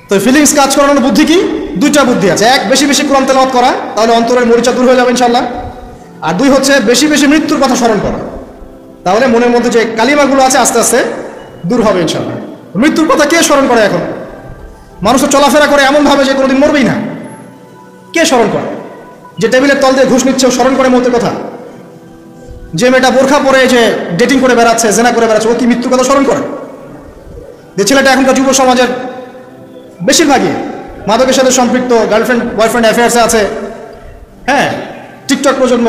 A: তো ফিলিংস কাজ করানোর বুদ্ধি কি? 2টা বুদ্ধি আছে। এক, বেশি বেশি কোরআন তেলাওয়াত করা, তাহলে অন্তরের মরিচা দূর হয়ে যাবে ইনশাআল্লাহ। আর 2 হচ্ছে বেশি বেশি মৃত্যুর কথা স্মরণ করা, তাহলে মনের মধ্যে যে কালিমাগুলো আছে আস্তে আস্তে দূর হবে ইনশাআল্লাহ। মৃত্যুর কথা কে স্মরণ করে এখন? মানুষ তো চলাফেরা করে এমন ভাবে যে কোনোদিন মরবেই না। কে স্মরণ করে? যে টেবিলের তল দিয়ে ঘুষ নিচ্ছে, ও স্মরণ করে মৃত্যুর কথা? যে মেয়েটা বোরখা পরে যে ডেটিং করে বেড়াচ্ছে, জেনা করে বেড়াচ্ছে, ও কি মৃত্যুর কথা স্মরণ করে? যে ছেলেটা এখনকার যুব সমাজের বেশিরভাগই মাদকের সাথে সম্পৃক্ত, গার্লফ্রেন্ড বয়ফ্রেন্ড অ্যাফেয়ার্সে আছে, হ্যাঁ, টিকটক প্রজন্ম,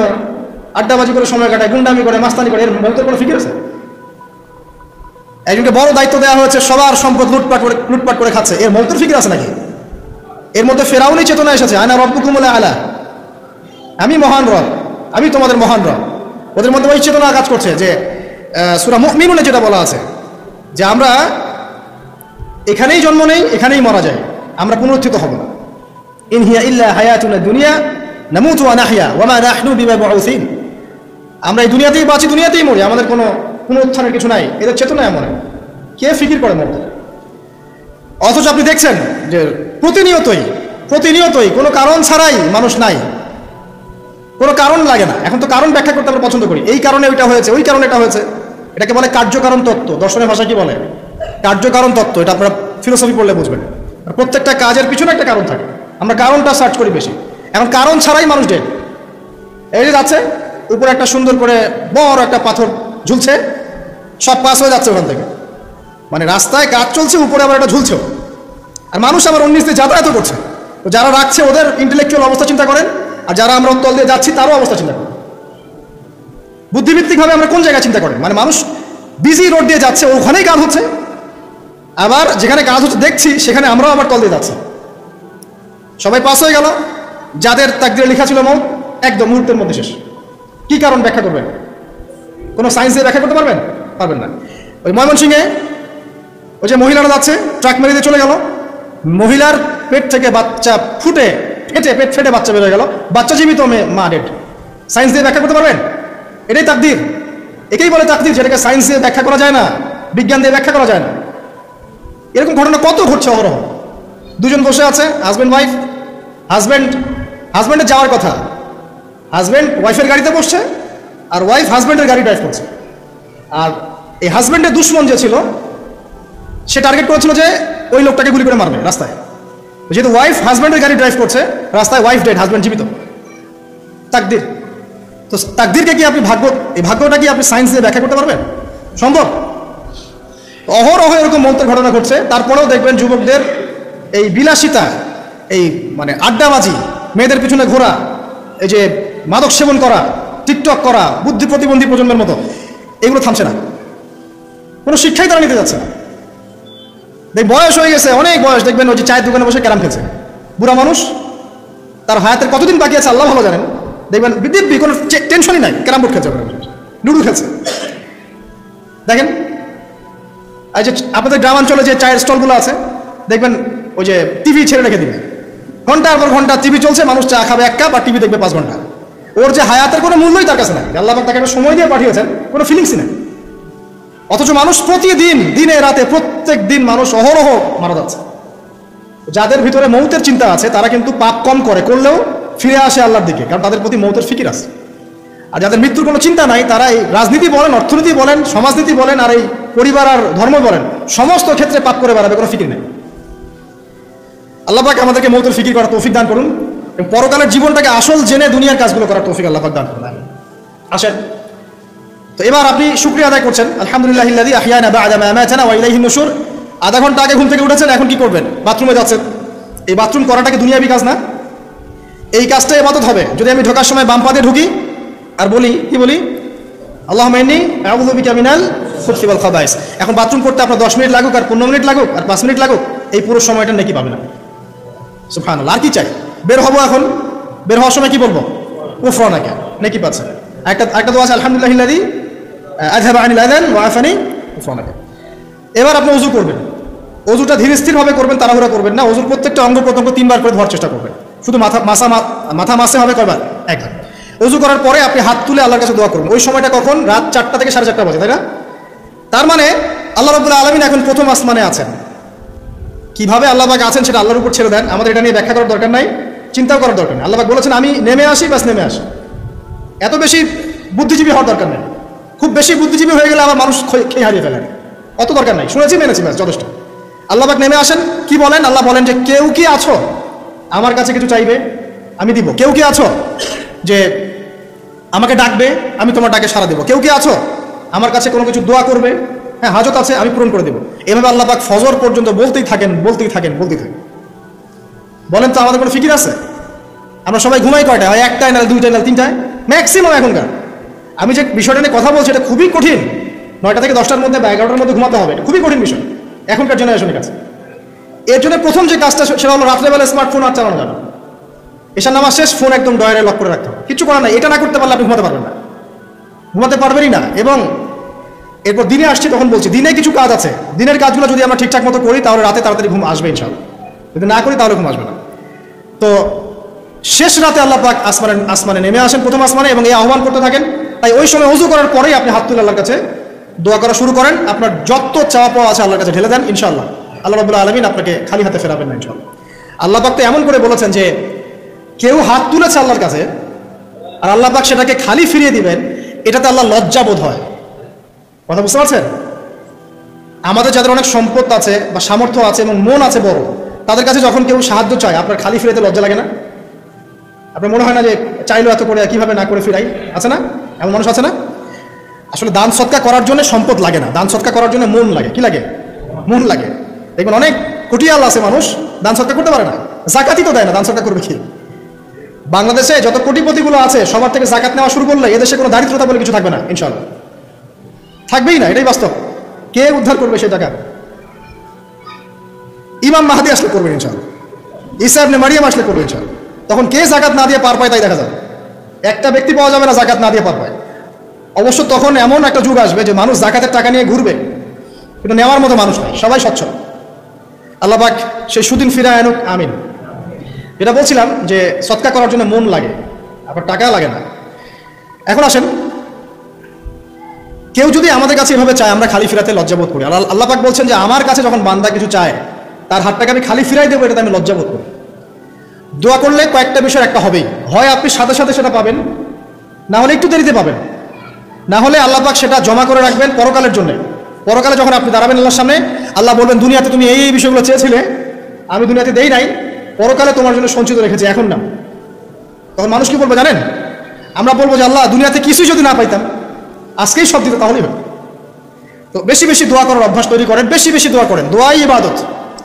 A: আড্ডাবাজি করে সময় কাটায়, গুন্ডামি করে, মাস্তানি করে, এর মধ্যে কোনো ফিকির আছে? একজনকে বড় দায়িত্ব দেওয়া হয়েছে, সবার সম্পদ লুটপাট করে খাচ্ছে, এর মধ্যে ফিকির আছে নাকি? এর মধ্যে ফেরাউনি চেতনা এসেছে, আনা রব্বুকুমুল আলা, আমি মহান রব, আমি তোমাদের মহান রব। ওদের মধ্যে ওই চেতনা কাজ করছে যে সূরা মুমিনুনে যেটা বলা আছে, যে আমরা এখানেই জন্ম নেই, এখানেই মারা যাই, আমরা পুনরুত্থিত হব না। ইন হিয়া ইল্লা হায়াতুনা দুনিয়া নামুতু ওয়া নাহইয়া ওয়া মা নাহনু বিমাবউসিন, আমরা এই দুনিয়াতেই বাঁচি, দুনিয়াতেই মরি, আমাদের কোনো পুনরুত্থানের কিছু নাই। এদের চেতনা এমন, কে ফিকির করে মরতে? অথচ আপনি দেখছেন যে প্রতিনিয়তই কোনো কারণ ছাড়াই মানুষ নাই, কোনো কারণ লাগে না। এখন তো কারণ ব্যাখ্যা করতে আমরা পছন্দ করি, এই কারণে ওইটা হয়েছে, ওই কারণে এটা হয়েছে। এটাকে বলে কার্যকারণ তত্ত্ব, দর্শনের ভাষা কি বলে? কার্যকারণ তত্ত্ব। এটা আপনারা ফিলোসফি পড়লে বুঝবেন। প্রত্যেকটা কাজের পিছনে একটা কারণ থাকে, আমরা কারণটা সার্চ করি বেশি। এখন কারণ ছাড়াই মানুষ ডেড। এই যে যাচ্ছে, উপরে একটা সুন্দর করে বড় একটা পাথর ঝুলছে, সব পাস হয়ে যাচ্ছে ওখান থেকে, মানে রাস্তায় কাজ চলছে, উপরে আবার একটা ঝুলছেও, আর মানুষ আবার 19 দিয়ে যাতায়াত করছে। তো যারা রাখছে ওদের ইন্টেলেকচুয়াল অবস্থা চিন্তা করেন, আর যারা আমরা তল দিয়ে যাচ্ছি তারও অবস্থা চিন্তা করেন। বুদ্ধিভিত্তিকভাবে আমরা কোন জায়গায় চিন্তা করেন? মানে মানুষ বিজি রোড দিয়ে যাচ্ছে, ওখানেই কাজ হচ্ছে, আবার যেখানে কাজ হচ্ছে দেখছি সেখানে আমরাও আবার তল দিয়ে যাচ্ছি। সবাই পাস হয়ে গেল, যাদের তাকদিরে লেখা ছিল মৌত একদম মুহূর্তের মধ্যে শেষ। কি কারণ ব্যাখ্যা করবেন? কোনো সায়েন্স দিয়ে ব্যাখ্যা করতে পারবেন? পারবেন না। ওই ময়মনসিংহে ওই যে মহিলারা যাচ্ছে, ট্রাক মেরে দিয়ে চলে গেল, মহিলার পেট থেকে বাচ্চা পেট ফেটে বাচ্চা বেরোয় গেল, বাচ্চা জীবিত, মা ডেড। সায়েন্স দিয়ে ব্যাখ্যা করতে পারবেন? এটাই তাকদির, একেই বলে তাকদির, যেটাকে সায়েন্স দিয়ে ব্যাখ্যা করা যায় না, বিজ্ঞান দিয়ে ব্যাখ্যা করা যায় না। এরকম ঘটনা কত ঘটছে অহরহ। দুজন বসে আছে, হাজব্যান্ড ওয়াইফ, হাজব্যান্ডের যাওয়ার কথা, হাজব্যান্ড ওয়াইফের গাড়িতে বসছে আর ওয়াইফ হাজব্যান্ডের গাড়ি ড্রাইভ করছে। আর এই হাজব্যান্ডের দুশ্মন যে ছিল সে টার্গেট করেছিল যে ওই লোকটাকে গুলি করে মারবে রাস্তায়। যেহেতু ওয়াইফ হাজব্যান্ডের গাড়ি ড্রাইভ করছে, রাস্তায় ওয়াইফ ডেড, হাজব্যান্ড জীবিত। তাকদির। তো তাকদিরকে কি আপনি এই ভাগ্যটা কি আপনি সায়েন্স দিয়ে ব্যাখ্যা করতে পারবেন? সম্ভব? অহরহ এরকম মৌতের ঘটনা ঘটছে। তারপরেও দেখবেন যুবকদের এই বিলাসিতা, এই মানে আড্ডাবাজি, মেয়েদের পিছনে ঘোরা, এই যে মাদক সেবন করা, টিকটক করা, বুদ্ধি প্রতিবন্ধী প্রজন্মের মতো, এগুলো থামছে না। কোনো শিক্ষাই তারা নিতে যাচ্ছে না। বয়স হয়ে গেছে, অনেক বয়স, দেখবেন ওই যে চায়ের দোকানে বসে ক্যারাম খেলছে। বুড়া মানুষ, তার হায়াতের কতদিন বাকি আছে আল্লাহ ভালো জানেন। দেখবেন দিব্যি কোনো টেনশনই নাই, ক্যারাম বোর্ড খেলছে, লুডু খেলছে। দেখেন এই যে আপনাদের গ্রামাঞ্চলে যে চায়ের স্টলগুলো আছে, দেখবেন ওই যে টিভি ছেড়ে রেখে দিবে, ঘন্টার পর ঘন্টা টিভি চলছে, মানুষ চা খাবে 1 কাপ আর টিভি দেখবে 5 ঘন্টা। ওর যে হায়াতের কোনো মূল্যই তার কাছে নাই। আল্লাহ পাক তাকে একটা সময় দিয়ে পাঠিয়েছেন, কোনো ফিলিংসই নেই। অথচ মানুষ প্রতিদিন, দিনে রাতে, প্রত্যেক দিন মানুষ অহরহ মারা যাচ্ছে। যাদের ভিতরে মৌতের চিন্তা আছে তারা কিন্তু পাপ কম করলেও ফিরে আসে আল্লাহর দিকে, কারণ তাদের প্রতি মৌতের ফিকির আছে। আর যাদের মৃত্যুর কোনো চিন্তা নাই, তারা এই রাজনীতি বলেন, অর্থনীতি বলেন, সমাজনীতি বলেন, আর এই পরিবার আর ধর্ম বলেন, সমস্ত ক্ষেত্রে পাপ করে বেড়াবে, কোনো ফিকির নেই। আল্লাহ পাক আমাদেরকে মৌতের ফিকির করার তৌফিক দান করুন এবং পরকালের জীবনটাকে আসল জেনে দুনিয়ার কাজগুলো করার তৌফিক আল্লাহ পাক দান করুন। আসেন, তো এবার আপনি শুকরিয়া আদায় করছেন, আলহামদুলিল্লাহিল্লাযী আহইয়ানা বা'দা মা আমাতানা ওয়া ইলাইহিন নুশুর। আধা ঘন্টা আগে ঘুম থেকে উঠেছেন, এখন কি করবেন? বাথরুমে যাচ্ছেন। এই বাথরুম করাটাকে দুনিয়াবি কাজ না? এই কাজটা ইবাদত হবে যদি আমি ঢোকার সময় বাম পা দিয়ে ঢুকি আর বলি, কি বলি? আল্লাহুম্মা ইন্নী আউযু বিকা মিনাল খুবসি ওয়াল খাবাইস। এখন বাথরুম করতে আপনার 10 মিনিট লাগুক আর 15 মিনিট লাগুক আর 5 মিনিট লাগুক, এই পুরো সময়টা নেকি পাবেন না। সুবহানাল্লাহ। আর কি চাই? বের হবো, এখন বের হওয়ার সময় কি বলবো? গুফরানাকা, নেকি পাচ্ছেন। একটা দোয়া আছে, আলহামদুলিল্লাহিল্লাযী আযহাবা আনিল আযান ওয়া আফানি গুফরানাকা। এবার আপনি ওযু করবেন। ওযুটা ধীরে স্থিরভাবে করবেন, তাড়াহুড়া করবেন না। ওযুর প্রত্যেকটা অঙ্গ প্রত্যঙ্গ 3 বার করে ধোয়ার চেষ্টা করবেন। শুধু মাথা মাসে হবে কয়বার? 1 বার। ওযু করার পরে আপনি হাত তুলে আল্লাহর কাছে দোয়া করবেন। ওই সময়টা কখন? রাত 4টা থেকে 4:30 বাজে, তাই না? তার মানে আল্লাহ রাব্বুল আলামিন এখন প্রথম আসমানে আছেন। কিভাবে আল্লাহ পাক আছেন সেটা আল্লাহর উপর ছেড়ে দেন, আমাদের এটা নিয়ে ব্যাখ্যা করার দরকার নাই, চিন্তাও করার দরকার নেই। আল্লাহ পাক বলেছেন আমি নেমে আসি, বাস নেমে আসি। এত বেশি বুদ্ধিজীবী হওয়ার দরকার নেই। খুব বেশি বুদ্ধিজীবী হয়ে গেলে আবার মানুষ খেয়ে হারিয়ে ফেলেন। অত দরকার নাই, শুনেছি মেনেছি, ব্যাস যথেষ্ট। আল্লাহ পাক নেমে আসেন, কি বলেন? আল্লাহ বলেন যে কেউ কি আছো আমার কাছে কিছু চাইবে, আমি দিব। কেউ কি আছো যে আমাকে ডাকবে, আমি তোমার ডাকে সাড়া দেবো। কেউ কি আছো আমার কাছে কোনো কিছু দোয়া করবে, হ্যাঁ হাজত আছে, আমি পূরণ করে দেবো। এভাবে আল্লাহ পাক ফজর পর্যন্ত বলতেই থাকেন। বলেন তো আমাদের কোনো ফিকির আছে? আমরা সবাই ঘুমাই কয়টায়? হয় 1টায়, না 2টায়, না 3টায়, ম্যাক্সিমাম এখনকার। আমি যে বিষয়টা নিয়ে কথা বলছি এটা খুবই কঠিন। 9টা থেকে 10টার মধ্যে বা 11টার মধ্যে ঘুমাতে হবে, এটা খুবই কঠিন বিষয় এখনকার জেনারেশনের কাছে। এর জন্য প্রথম যে কাজটা সেটা হলো রাত্রেবেলা স্মার্টফোন আর চালানো যাবে। এশার নামাজ শেষ, ফোন একদম ডয়ারে লক করে রাখতে হবে, কিছু করার নাই। এটা না করতে পারলে আপনি ঘুমাতে পারবেনই না। এবং এরপর দিনে আসছি, তখন বলছি দিনে কিছু কাজ আছে, দিনের কাজগুলো যদি আমরা ঠিকঠাক মতো করি তাহলে রাতে তাড়াতাড়ি ঘুম আসবে ইনশাআল্লাহ। যদি না করি তাহলে ঘুম আসবে না। তো শেষ রাতে আল্লাহ পাক আসমানে নেমে আসেন, প্রথম আসমানে, এবং এই আহ্বান করতে থাকেন। তাই ওই সময় ওযু করার পরেই আপনি হাত তুলে আল্লাহর কাছে দোয়া করা শুরু করেন। আপনার যত চাওয়া পাওয়া আছে আল্লাহর কাছে ঢেলে দেন, ইনশাআল্লাহ আল্লাহ রাব্বুল আলামিন আপনাকে খালি হাতে ফেরাবেন না ইনশাআল্লাহ। আল্লাহ পাক তো এমন করে বলেছেন যে কেউ হাত তুলেছে আল্লাহর কাছে আর আল্লাহ পাক সেটাকে খালি ফিরিয়ে দিবেন, এটাতে আল্লাহ লজ্জা বোধ হয়। কথা বুঝতে পারছেন? আমাদের যাদের অনেক সম্পদ আছে বা সামর্থ্য আছে এবং মন আছে বড়, তাদের কাছে যখন কেউ সাহায্য চায় আপনার খালি ফিরাতে লজ্জা লাগে না? আপনার মনে হয় না যে চাইলো এত করে কিভাবে না করে ফিরাই? আছে না এমন মানুষ? আছে না? আসলে দান সৎকা করার জন্য সম্পদ লাগে না, দান সৎকা করার জন্য মন লাগে। কি লাগে? মন লাগে। দেখবেন অনেক কোটিয়াল আছে মানুষ, দান সৎকা করতে পারে না, জাকাতই তো দেয় না, দান সৎকা করবে কি? বাংলাদেশে যত কোটিপতিগুলো আছে সবার থেকে জাকাত নেওয়া শুরু করলে এদেশে কোনো দারিদ্রতা বলে কিছু থাকবে না ইনশাআল্লাহ, থাকবেই না, এটাই বাস্তব। কে উদ্ধার করবে সেই টাকা? ইমাম মাহদি আসলে করবেন ইনশাআল্লাহ, ঈসা ইবনে মারিয়াম আসলে করবে ইনশাআল্লাহ। তখন কে জাকাত না দিয়ে পার পায় তাই দেখা যাবে। একটা ব্যক্তি পাওয়া যাবে না জাকাত না দিয়ে পার পায়। অবশ্য তখন এমন একটা যুগ আসবে যে মানুষ জাকাতের টাকা নিয়ে ঘুরবে, কিন্তু নেওয়ার মতো মানুষ নাই, সবাই সচ্ছল। আল্লাহ পাক সেই সুদিন ফিরায় আনুক, আমিন। এটা বলছিলাম যে সৎকা করার জন্য মন লাগে, আবার টাকা লাগে না। এখন আসেন, কেউ যদি আমাদের কাছে এভাবে চায় আমরা খালি ফিরাতে লজ্জাবোধ করি। আল্লাহ পাক বলছেন যে আমার কাছে যখন বান্দা কিছু চায় তার হাতটাকে আমি খালি ফিরাই দেবো, এটাতে আমি লজ্জাবোধ করি। দোয়া করলে কয়েকটা বিষয় একটা হবেই, হয় আপনি সাথে সাথে সেটা পাবেন, না হলে একটু দেরিতে পাবেন, না হলে আল্লাহ পাক সেটা জমা করে রাখবেন পরকালের জন্য। পরকালে যখন আপনি দাঁড়াবেন আল্লাহর সামনে, আল্লাহ বলবেন দুনিয়াতে তুমি এই বিষয়গুলো চেয়েছিলে, আমি দুনিয়াতে দেই নাই, পরকালে তোমার জন্য সঞ্চিত রেখেছি, এখন না। তখন মানুষ কি বলবো জানেন? আমরা বলবো যে আল্লাহ দুনিয়াতে কিছুই যদি না পাইতাম, আজকেই সব দিত, তাহলেই হবে। তো বেশি বেশি দোয়া করার অভ্যাস তৈরি করেন, বেশি বেশি দোয়া করেন। দোয়াই ইবাদত,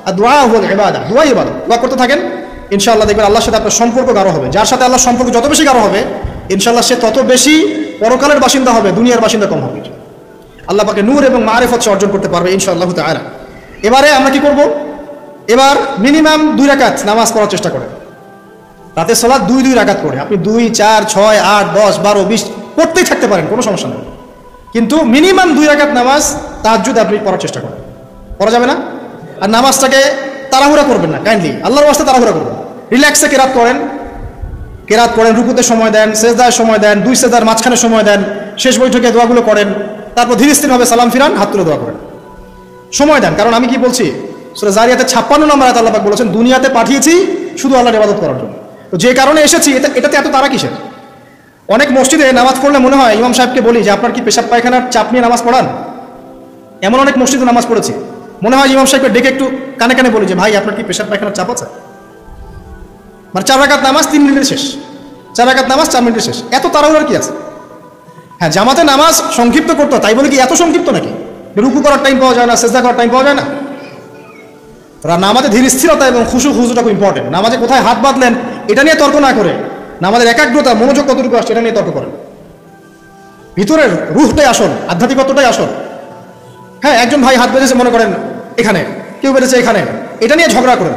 A: আর দোয়া হল ইবাদত, দোয়াই ইবাদত। দোয়া করতে থাকেন, ইনশাআল্লাহ দেখবেন আল্লাহর সাথে আপনার সম্পর্ক গাঢ় হবে। যার সাথে আল্লাহর সম্পর্ক যত বেশি গাঢ় হবে, ইনশাআল্লাহ সে তত বেশি পরকালের বাসিন্দা হবে, দুনিয়ার বাসিন্দা কম হবে। আল্লাহ পাকে নূর এবং মারিফত অর্জন করতে পারবে ইনশাআল্লাহ তাআলা। এবারে আমরা কি করব? এবার মিনিমাম 2 রাকাত নামাজ পড়ার চেষ্টা করেন। রাতের সালাত 2 রাকাত করে আপনি 2, 4, 6, 8, 10, 12, 20 পড়তেই থাকতে পারেন, কোনো সমস্যা নেই। কিন্তু মিনিমাম 2 রাকাত নামাজ তাহাজ্জুদ আপনি পড়ার চেষ্টা করেন। পড়া যাবে না? আর নামাজটাকে তাড়াহুড়া করবেন না, কাইন্ডলি আল্লাহর ওয়াস্তে তাড়াহুড়া করবেন। রিল্যাক্সে কেরাত করেন, রুকুতে সময় দেন, সেজদায় সময় দেন, 2 সেজদার মাঝখানে সময় দেন, শেষ বৈঠকে দোয়াগুলো করেন, তারপর ধীরে স্থিরভাবে সালাম ফিরান, হাত তুলে দোয়া করেন, সময় দেন। কারণ আমি কি বলছি, সূরা জারিয়াতে 56 নম্বর আয়াতে আল্লাহ পাক বলেছেন দুনিয়াতে পাঠিয়েছি শুধু আল্লাহর ইবাদত করার জন্য। তো যে কারণে এসেছি, এটাতে এত তাড়া কিসের? অনেক মসজিদে নামাজ পড়লে মনে হয় ইমাম সাহেবকে বলি যে আপনার কি পেশাব পায়খানার চাপ নিয়ে নামাজ পড়ান? এমন অনেক মসজিদে নামাজ পড়েছি, মনে হয় ইমাম সাহেবকে ডেকে একটু কানে কানে বলি যে ভাই আপনার কি পেশাব পায়খানার চাপ আছে? মানে 4 রাকাত নামাজ 3 মিনিটে শেষ, 4 রাকাত নামাজ 4 মিনিটে শেষ, এত তাড়াহুড়ার কি আছে? হ্যাঁ, জামাতে নামাজ সংক্ষিপ্ত করতো, তাই বলে কি এত সংক্ষিপ্ত নাকি? রুকু করার টাইম পাওয়া যায় না, সেজদা করার টাইম পাওয়া যায় না? নামাজে ধীর স্থিরতা এবং খুশুটা খুব ইম্পর্টেন্ট। নামাজে কোথায় হাত বাঁধলেন এটা নিয়ে তর্ক না করে, নামাজের একাগ্রতা, মনোযোগ কতটুকু আসছে এটা নিয়ে তর্ক করেন। ভিতরের রুহটাই আসল, আধ্যাত্মিকতাটাই আসল। হ্যাঁ, একজন ভাই হাত বেঁধেছে মনে করেন এখানে, কেউ বেঁধেছে এখানে, এটা নিয়ে ঝগড়া করেন।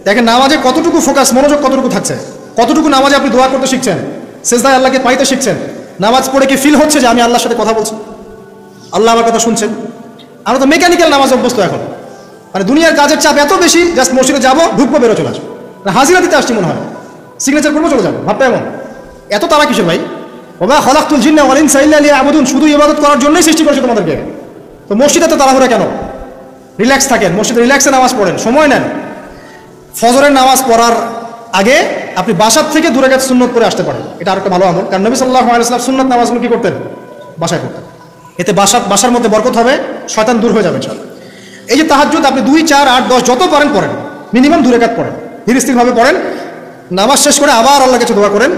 A: দেখেন নামাজে কতটুকু ফোকাস, মনোযোগ কতটুকু থাকছে, কতটুকু নামাজে আপনি দোয়া করতে শিখছেন, সেজদায় আল্লাহকে পাইতে শিখছেন, নামাজ পড়ে কি ফিল হচ্ছে যে আমি আল্লাহর সাথে কথা বলছি, আল্লাহ আমার কথা শুনছেন? আমরা তো মেকানিক্যাল নামাজ অভ্যস্ত এখন, মানে দুনিয়ার কাজের চাপ এত বেশি, জাস্ট মসজিদে যাবো, ঢুকবো, বেরো, চলে আসবো, হাজিরা দিতে আসছি মনে হয়, সিগনেচার করবো, চলে যাবো, ভাবটা এমন। এত তারা কিসের ভাই? ওয়া খালাকতুল জিন্না ওয়াল ইনসা ইল্লা লিয়াবুদুন, শুধু ইবাদত করার জন্যই সৃষ্টি করেছে তোমাদেরকে। তো মসজিদে তো তাড়াহুড়া কেন? রিল্যাক্স থাকেন, মসজিদে রিল্যাক্সে নামাজ পড়েন, সময় নেন। ফজরের নামাজ পড়ার আগে আপনি বাসার থেকে 2 রাকাত সুন্নত করে আসতে পারেন, এটা আরেকটা ভালো আমল। কারণ নবী সাল্লাল্লাহু আলাইহি ওয়াসাল্লাম সুন্নত নামাজগুলো কি করতেন? বাসায় করতেন। এতে বাসার মধ্যে বরকত হবে, শয়তান দূর হয়ে যাবে ইনশাআল্লাহ। এই যে তাহাজ্জুদ আপনি 2, 4, 8, 10 যত পারেন পড়েন, মিনিমাম 2 রাকাত পড়েন, ধীর স্থিরভাবে পড়েন। নামাজ শেষ করে আবার আল্লাহর কাছে দোয়া করেন,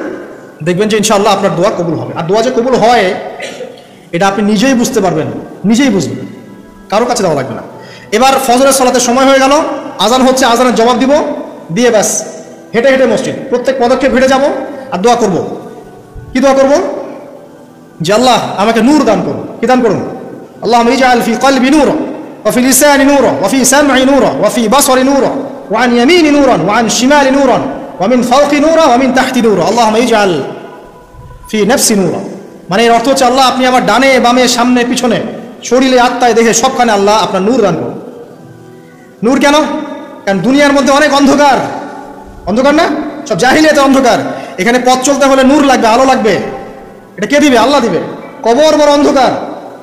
A: দেখবেন যে ইনশাআল্লাহ আপনার দোয়া কবুল হবে। আর দোয়া যে কবুল হয় এটা আপনি নিজেই বুঝতে পারবেন, নিজেই বুঝবেন, কারো কাছে দেওয়া লাগবে না। এবার ফজরের সালাতের সময় হয়ে গেল, আজান হচ্ছে, আজানের জবাব দিব, দিয়ে ব্যাস হেঁটে হেঁটে মসজিদ, প্রত্যেক পদক্ষেপ হেঁটে যাব আর দোয়া করব। কি দোয়া করব? যে আল্লাহ আমাকে নূর দান করুন। কি দান করুন? আল্লাহুম্মা ইজআল ফি কলবি নূরা ওয়া ফি লিসানি নূরা ওয়া ফি সামঈ নূরা ওয়া ফি বাসরি নূরা ওয়া আন ইয়ামিনি নূরান ওয়া আন শিমালি নূরান ওয়া মিন ফাওকি নূরা ওয়া মিন তাহতি নূরা আল্লাহুম্মা ইজআল ফি নাফসি নূরা। মানে এর অর্থ হচ্ছে আল্লাহ আপনি আমার ডানে বামে সামনে পিছনে শরীরে আত্মায় দেখে সবখানে আল্লাহ আপনার নূর দান করুন। নূর কেন? কারণ দুনিয়ার মধ্যে অনেক অন্ধকার, অন্ধকার না, সব জাহিলিয়াতে অন্ধকার। এখানে পথ চলতে হলে নূর লাগবে, আলো লাগবে। এটা কে দিবে? আল্লাহ দিবে। কবর বড় অন্ধকার,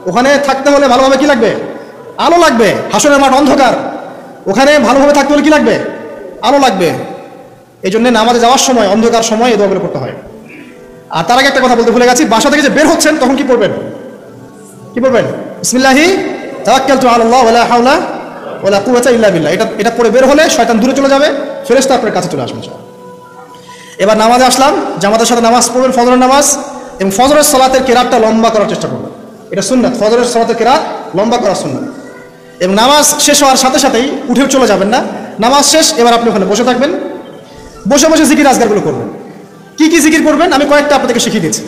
A: ওখানে থাকতে হলে ভালোভাবে কি লাগবে? আলো লাগবে। হাসরের মাঠ অন্ধকার, ওখানে ভালোভাবে থাকতে হলে কি লাগবে? আলো লাগবে। এই জন্য নামাজে যাওয়ার সময় অন্ধকার সময় এই দোয়াগুলো করতে হয়। আর তার আগে একটা কথা বলতে ভুলে গেছি, বাসা থেকে যে বের হচ্ছেন তখন কি পড়বেন? কি পড়বেন? বিসমিল্লাহি তাওয়াক্কালতু আলাল্লাহ ওয়া লা হাওলা ওয়া লা কুওয়াতা ইল্লা বিল্লাহ। এটা পড়ে বের হলে শয়তান দূরে চলে যাবে, ফেরেশতা আপনার কাছে চলে আসবে। এবার নামাজে আসলাম, জামাতের সাথে নামাজ পড়বেন, ফজরের নামাজ, এবং ফজরের সালাতের কেরাতটা লম্বা করার চেষ্টা করবেন। এটা সুন্নাত, ফজরের সালাতের কেরাত লম্বা করা সুন্নাত। এবং নামাজ শেষ হওয়ার সাথে সাথেই উঠে চলে যাবেন না, নামাজ শেষ, এবার আপনি ওখানে বসে থাকবেন, বসে বসে জিকির আজকারগুলো করবেন। কি কি জিকির করবেন আমি কয়েকটা আপনাদেরকে শিখিয়ে দিয়েছি,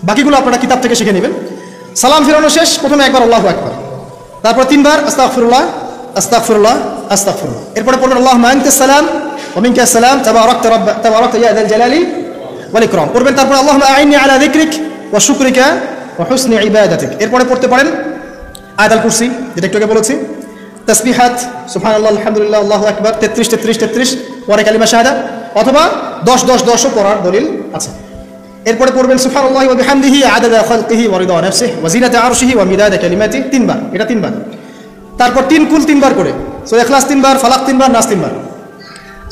A: বাকিগুলো আপনারা কিতাব থেকে শিখে নেবেন। সালাম ফিরানো শেষ, প্রথমে একবার আল্লাহু আকবার, তারপর 3 বার আস্তাগফিরুল্লাহ আস্তাগফিরুল্লাহ আস্তাগফিরুল্লাহ, এরপরে পড়বেন আল্লাহুম্মা আনতাস সালাম ওয়া মিনকাস সালাম তাবারাকতা ইয়া যাল জালালি ওয়াল ইকরাম, পড়বেন তারপর আল্লাহুম্মা আইন্নি আলা যিকরিক ওয়া শুকরিকা ওয়া হুসনি ইবাদাতিক, এরপরে পড়তে পারেন আয়াতুল কুরসি যেটা একটু আগে বলেছি, তাসবিহাত সুবহানাল্লাহ আলহামদুলিল্লাহ আল্লাহু আকবার 33 33 33, পরে কালিমা শাহাদা, অথবা 10 10 10 পড়ার দলিল আছে। এরপরে পড়বেন সুবহানাল্লাহি ওয়া বিহামদিহি আদাদা খালকিহি ওয়া রিদা নাফসিহি ওয়া জিনাতা আরশিহি ওয়া মিদাদা কালিমাতিহি 3 বার, এটা 3 বার। তারপর 3 কুল 3 বার করে, সূরা ইখলাস 3 বার, ফালাক 3 বার, নাস 3 বার,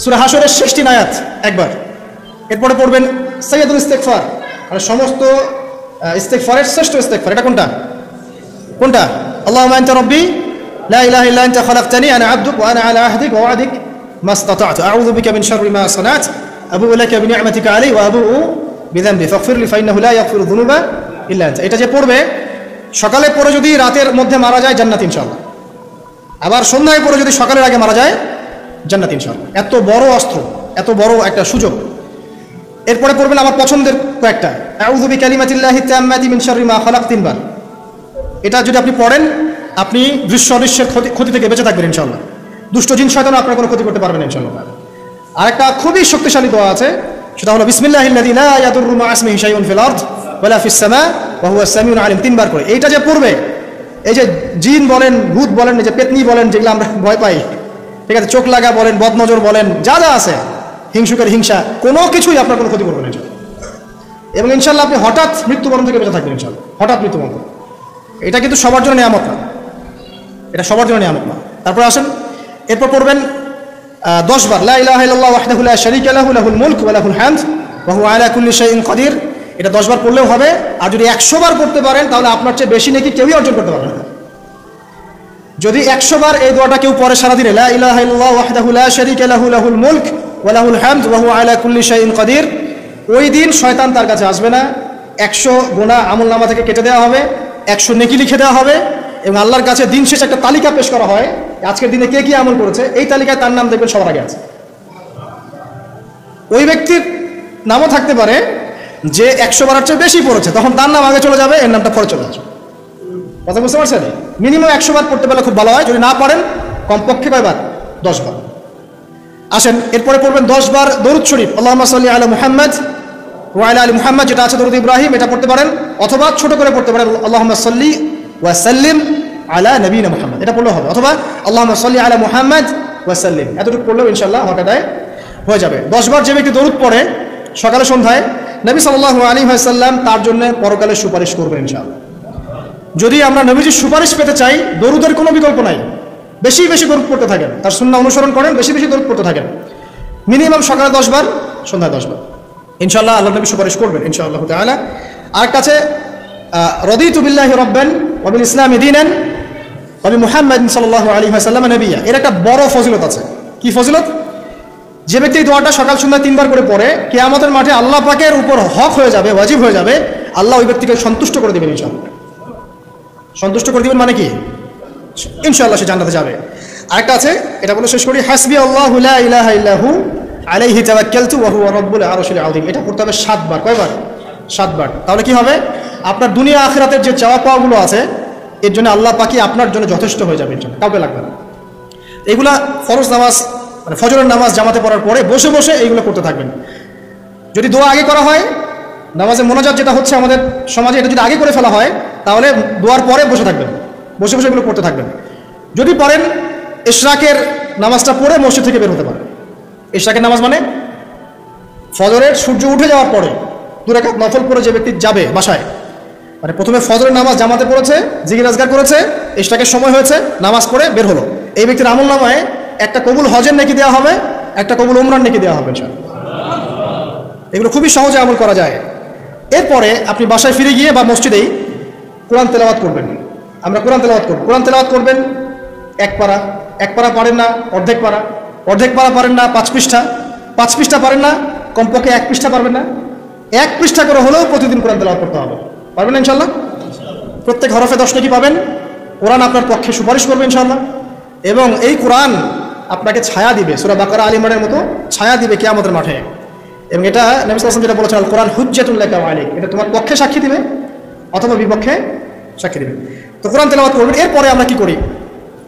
A: সূরা হাশরের 60 আয়াত একবার। এরপরে পড়বেন সাইয়্যিদুল ইস্তিগফার, মানে সমস্ত ইস্তিগফারের শ্রেষ্ঠ ইস্তিগফার, এটা কোনটা কোনটা? আল্লাহুম্মা আনতা রাব্বি লা ইলাহা ইল্লা আনতা খালাকতানি আনা আবদুক ওয়া আনা আলা আহদিক ওয়া ওয়া'দিক মাসতাতা'তু আউযু বিকা মিন শাররি মা সানা'তু আবু'ু লাকা বিনি'মাতিকা আলাইয়া ওয়া আবু'ু বিযামবি ফাগফিরলি ফাইন্নাহু লা ইয়াগফিরু যুনুবা ইল্লা আনতা। এটা যে পড়বে সকালে পড়ে যদি রাতের মধ্যে মারা যায় জান্নাত ইনশাআল্লাহ, আবার সন্ধ্যায় পড়ে যদি সকালের আগে মারা যায় জান্নাত ইনশাআল্লাহ। এত বড় অস্ত্র, এত বড় একটা সুযোগ। এরপরে পড়বেন আমার পছন্দের কয়েকটা, আউযু বিকালিমাতিল্লাহি তাম্মাতি মিন শাররি মা খালাক 3 বার। এটা যদি আপনি পড়েন আপনি দৃশ্য অদৃশ্যের ক্ষতি থেকে বেঁচে থাকবেন ইনশাআল্লাহ, দুষ্ট জিন শয়তান আপনার কোনো ক্ষতি করতে পারবেন ইনশাআল্লাহ। আরেকটা খুবই শক্তিশালী দোয়া আছে, সেটা হলো বিসমিল্লাহিল্লাযী লা ইয়াদুররু মা ইসমিহি শাইউন ফিল আরদ ওয়ালা ফিস সামা ওয়া হুয়াস সামিউল আলিম 3 বার করে। এইটা যে পড়বে, এই যে জিন বলেন, ভূত বলেন, এই যে পেতনি বলেন, যেগুলো আমরা ভয় পাই, ঠিক আছে, চোখ লাগা বলেন, বদনজর বলেন, যা যা আছে, হিংসুকের হিংসা, কোনো কিছুই আপনার কোনো ক্ষতি করবে না ইনশাআল্লাহ। এবং ইনশাআল্লাহ আপনি হঠাৎ মৃত্যুবরণ থেকে বেঁচে থাকবেন ইনশাআল্লাহ, হঠাৎ মৃত্যুবরণ। এটা কিন্তু সবার জন্য নিয়ামত না, এটা সবার জন্য নিয়ামত না। তারপর আসেন, এরপর পড়বেন 10 বার লা ইলাহা ইল্লাল্লাহ ওয়াহদাহু লা শারীকা লাহু লাহুল মুলক ওয়া লাহুল হামদ ওয়া হুয়া আলা কুল্লি শাইইন কাদির। এটা 10 বার পড়লেও হবে, আর যদি 100 বার পড়তে পারেন তাহলে আপনার চেয়ে বেশি নেকি কেউই অর্জন করতে পারবে না। যদি 100 বার এই দোয়াটা কেউ পড়ে সারাদিনে, লা ইলাহা ইল্লাল্লাহ ওয়াহদাহু লা শারীকা লাহু লাহুল মুলক ওয়া লাহুল হামদ ওয়া হুয়া আলা কুল্লি শাইইন কাদির, ওই দিন শয়তান তার কাছে আসবে না। 100 গুনাহ আমলনামা থেকে কেটে দেওয়া হবে, 100 নেকি লিখে দেওয়া হবে, এবং আল্লাহর কাছে দিন শেষে একটা তালিকা পেশ করা হয়, আজকের দিনে কে কি আমল করেছে, এই তালিকায় তার নাম দেখবেন সবার আগে আছে। ওই ব্যক্তির নামও থাকতে পারে যে 100 বারের চেয়ে বেশি পড়েছে, তখন তার নাম আগে চলে যাবে, এর নামটা পরে চলে আসবে। কথা বুঝতে পারছেন? মিনিমাম 100 বার পড়তে পারলে খুব ভালো হয়, যদি না পারেন কমপক্ষে কয়বার? 10 বার। আসেন, এরপরে পড়বেন 10 বার দরুদ শরীফ, আল্লাহুম্মা সাল্লি আলা মুহাম্মাদ ওয়া আলা আলি মুহাম্মাদ, যেটা আছে দরুদ ইব্রাহিম, এটা পড়তে পারেন, অথবা ছোট করে পড়তে পারেন আল্লাহুম্মা সাল্লি ওয়া সাল্লিম আলা নবিয়িনা মুহাম্মদ, এটা পড়লেও হবে, অথবা আল্লাহুম্মা সাল্লি আলা মুহাম্মাদ ওয়া সাল্লিম, এতটুকু পড়লেও ইনশাআল্লাহ হক আদায় হয়ে যাবে। 10 বার যে ব্যক্তি দরুদ পড়ে সকালে সন্ধ্যায়, নবী সাল্লাল্লাহু আলাইহি ওয়াসাল্লাম তার জন্য পরকালে সুপারিশ করবেন ইনশাআল্লাহ। যদি আমরা নবীজির সুপারিশ পেতে চাই, দরুদের কোনো বিকল্প নাই, বেশি বেশি দরুদ পড়তে থাকেন, তার সুন্নাহ অনুসরণ করেন, বেশি বেশি দরুদ পড়তে থাকেন, মিনিমাম সকালে 10 বার, সন্ধ্যায় 10 বার, ইনশাআল্লাহ আল্লাহ নবী সুপারিশ করবেন ইনশাআল্লাহ তাআলা। আর কাছে রাদিতু বিল্লাহি রাব্বান ওয়া বিল ইসলামি দীনান ওয়া বি মুহাম্মাদিন সাল্লাল্লাহু আলাইহি ওয়াসাল্লাম নবিয়্যা, এর একটা বড় ফজিলত আছে। কি ফজিলত? যে ব্যক্তি এই দোয়াটা সকাল সন্ধ্যা 3 বার করে পড়ে, কিয়ামতের মাঠে আল্লাহ পাকের উপর হক হয়ে যাবে, ওয়াজিব হয়ে যাবে, আল্লাহ ওই ব্যক্তিকে সন্তুষ্ট করে দিবেন ইনশাআল্লাহ। সন্তুষ্ট করে দিবেন মানে কি? ইনশাআল্লাহ সে জান্নাতে যাবে। আরেকটা আছে, এটা বলে শেষ করি, হাসবি আল্লাহু লা ইলাহা ইল্লাহু আলাইহি তাওয়াক্কালতু ওয়া হুয়া রাব্বুল আরশিল আযীম, এটা পড়তে হবে 7 বার। কয়বার? 7 বার। তাহলে কি হবে? আপনার দুনিয়া আখিরাতের যে চাওয়া পাওয়াগুলো আছে, এর জন্য আল্লাহ পাকি আপনার জন্য যথেষ্ট হয়ে যাবে ইনশাআল্লাহ, কাউকে লাগবে না। এইগুলা ফরজ নামাজ, মানে ফজরের নামাজ জামাতে পড়ার পরে বসে বসে এইগুলো করতে থাকবেন। যদি দোয়া আগে করা হয়, নামাজে মোনাজাত যেটা হচ্ছে আমাদের সমাজে, এটা যদি আগে করে ফেলা হয়, তাহলে দোয়ার পরে বসে থাকবেন, বসে বসে এগুলো করতে থাকবেন। যদি পারেন ইশরাকের নামাজটা পড়ে মসজিদ থেকে বের হতে পারেন। ইশরাকের নামাজ মানে ফজরের সূর্য উঠে যাওয়ার পরে 2 রাকাত নফল পড়ে যে ব্যক্তি যাবে বাসায়, মানে প্রথমে ফজরের নামাজ জামাতে পড়েছে, জিকির আজকার করেছে, ইশরাকের সময় হয়েছে, নামাজ পড়ে বের হলো, এই ব্যক্তির আমল নামায় একটা কবুল হজের নেকি দেওয়া হবে, একটা কবুল উমরার নেকি দেওয়া হবে ইনশাআল্লাহ। এগুলো খুবই সহজে আমল করা যায়। এরপরে আপনি বাসায় ফিরে গিয়ে বা মসজিদেই কোরআন তেলাওয়াত করবেন। আমরা কোরআন তেলাওয়াত করব, কোরআন তেলাওয়াত করবেন 1 পারা, 1 পারা পারেন না অর্ধেক পারা, অর্ধেক পারা পারেন না 5 পৃষ্ঠা, 5 পৃষ্ঠা পারেন না কমপক্ষে 1 পৃষ্ঠা পারবেন না, 1 পৃষ্ঠা করে হলেও প্রতিদিন কোরআন তেলাওয়াত করতে হবে। পারবেন না ইনশাআল্লাহ? প্রত্যেক হরফে 10 নেকি পাবেন, কোরআন আপনার পক্ষে সুপারিশ করবে ইনশাআল্লাহ, এবং এই কোরআন আপনাকে ছায়া দিবে, সূরা বাকারা আলী ইমরানের মতো ছায়া দিবে কিয়ামতের মাঠে। এবং এটা নবী সাল্লাল্লাহু আলাইহি ওয়াসাল্লাম যেটা বলেছেন, আল কোরআন হুজ্জাতুল লাকা ওয়া আলাইক, এটা তোমার পক্ষে সাক্ষী দিবে অথবা বিপক্ষে সাক্ষী দিবে। তো কোরআন তেলাওয়াত করবেন। এরপরে আমরা কি করি?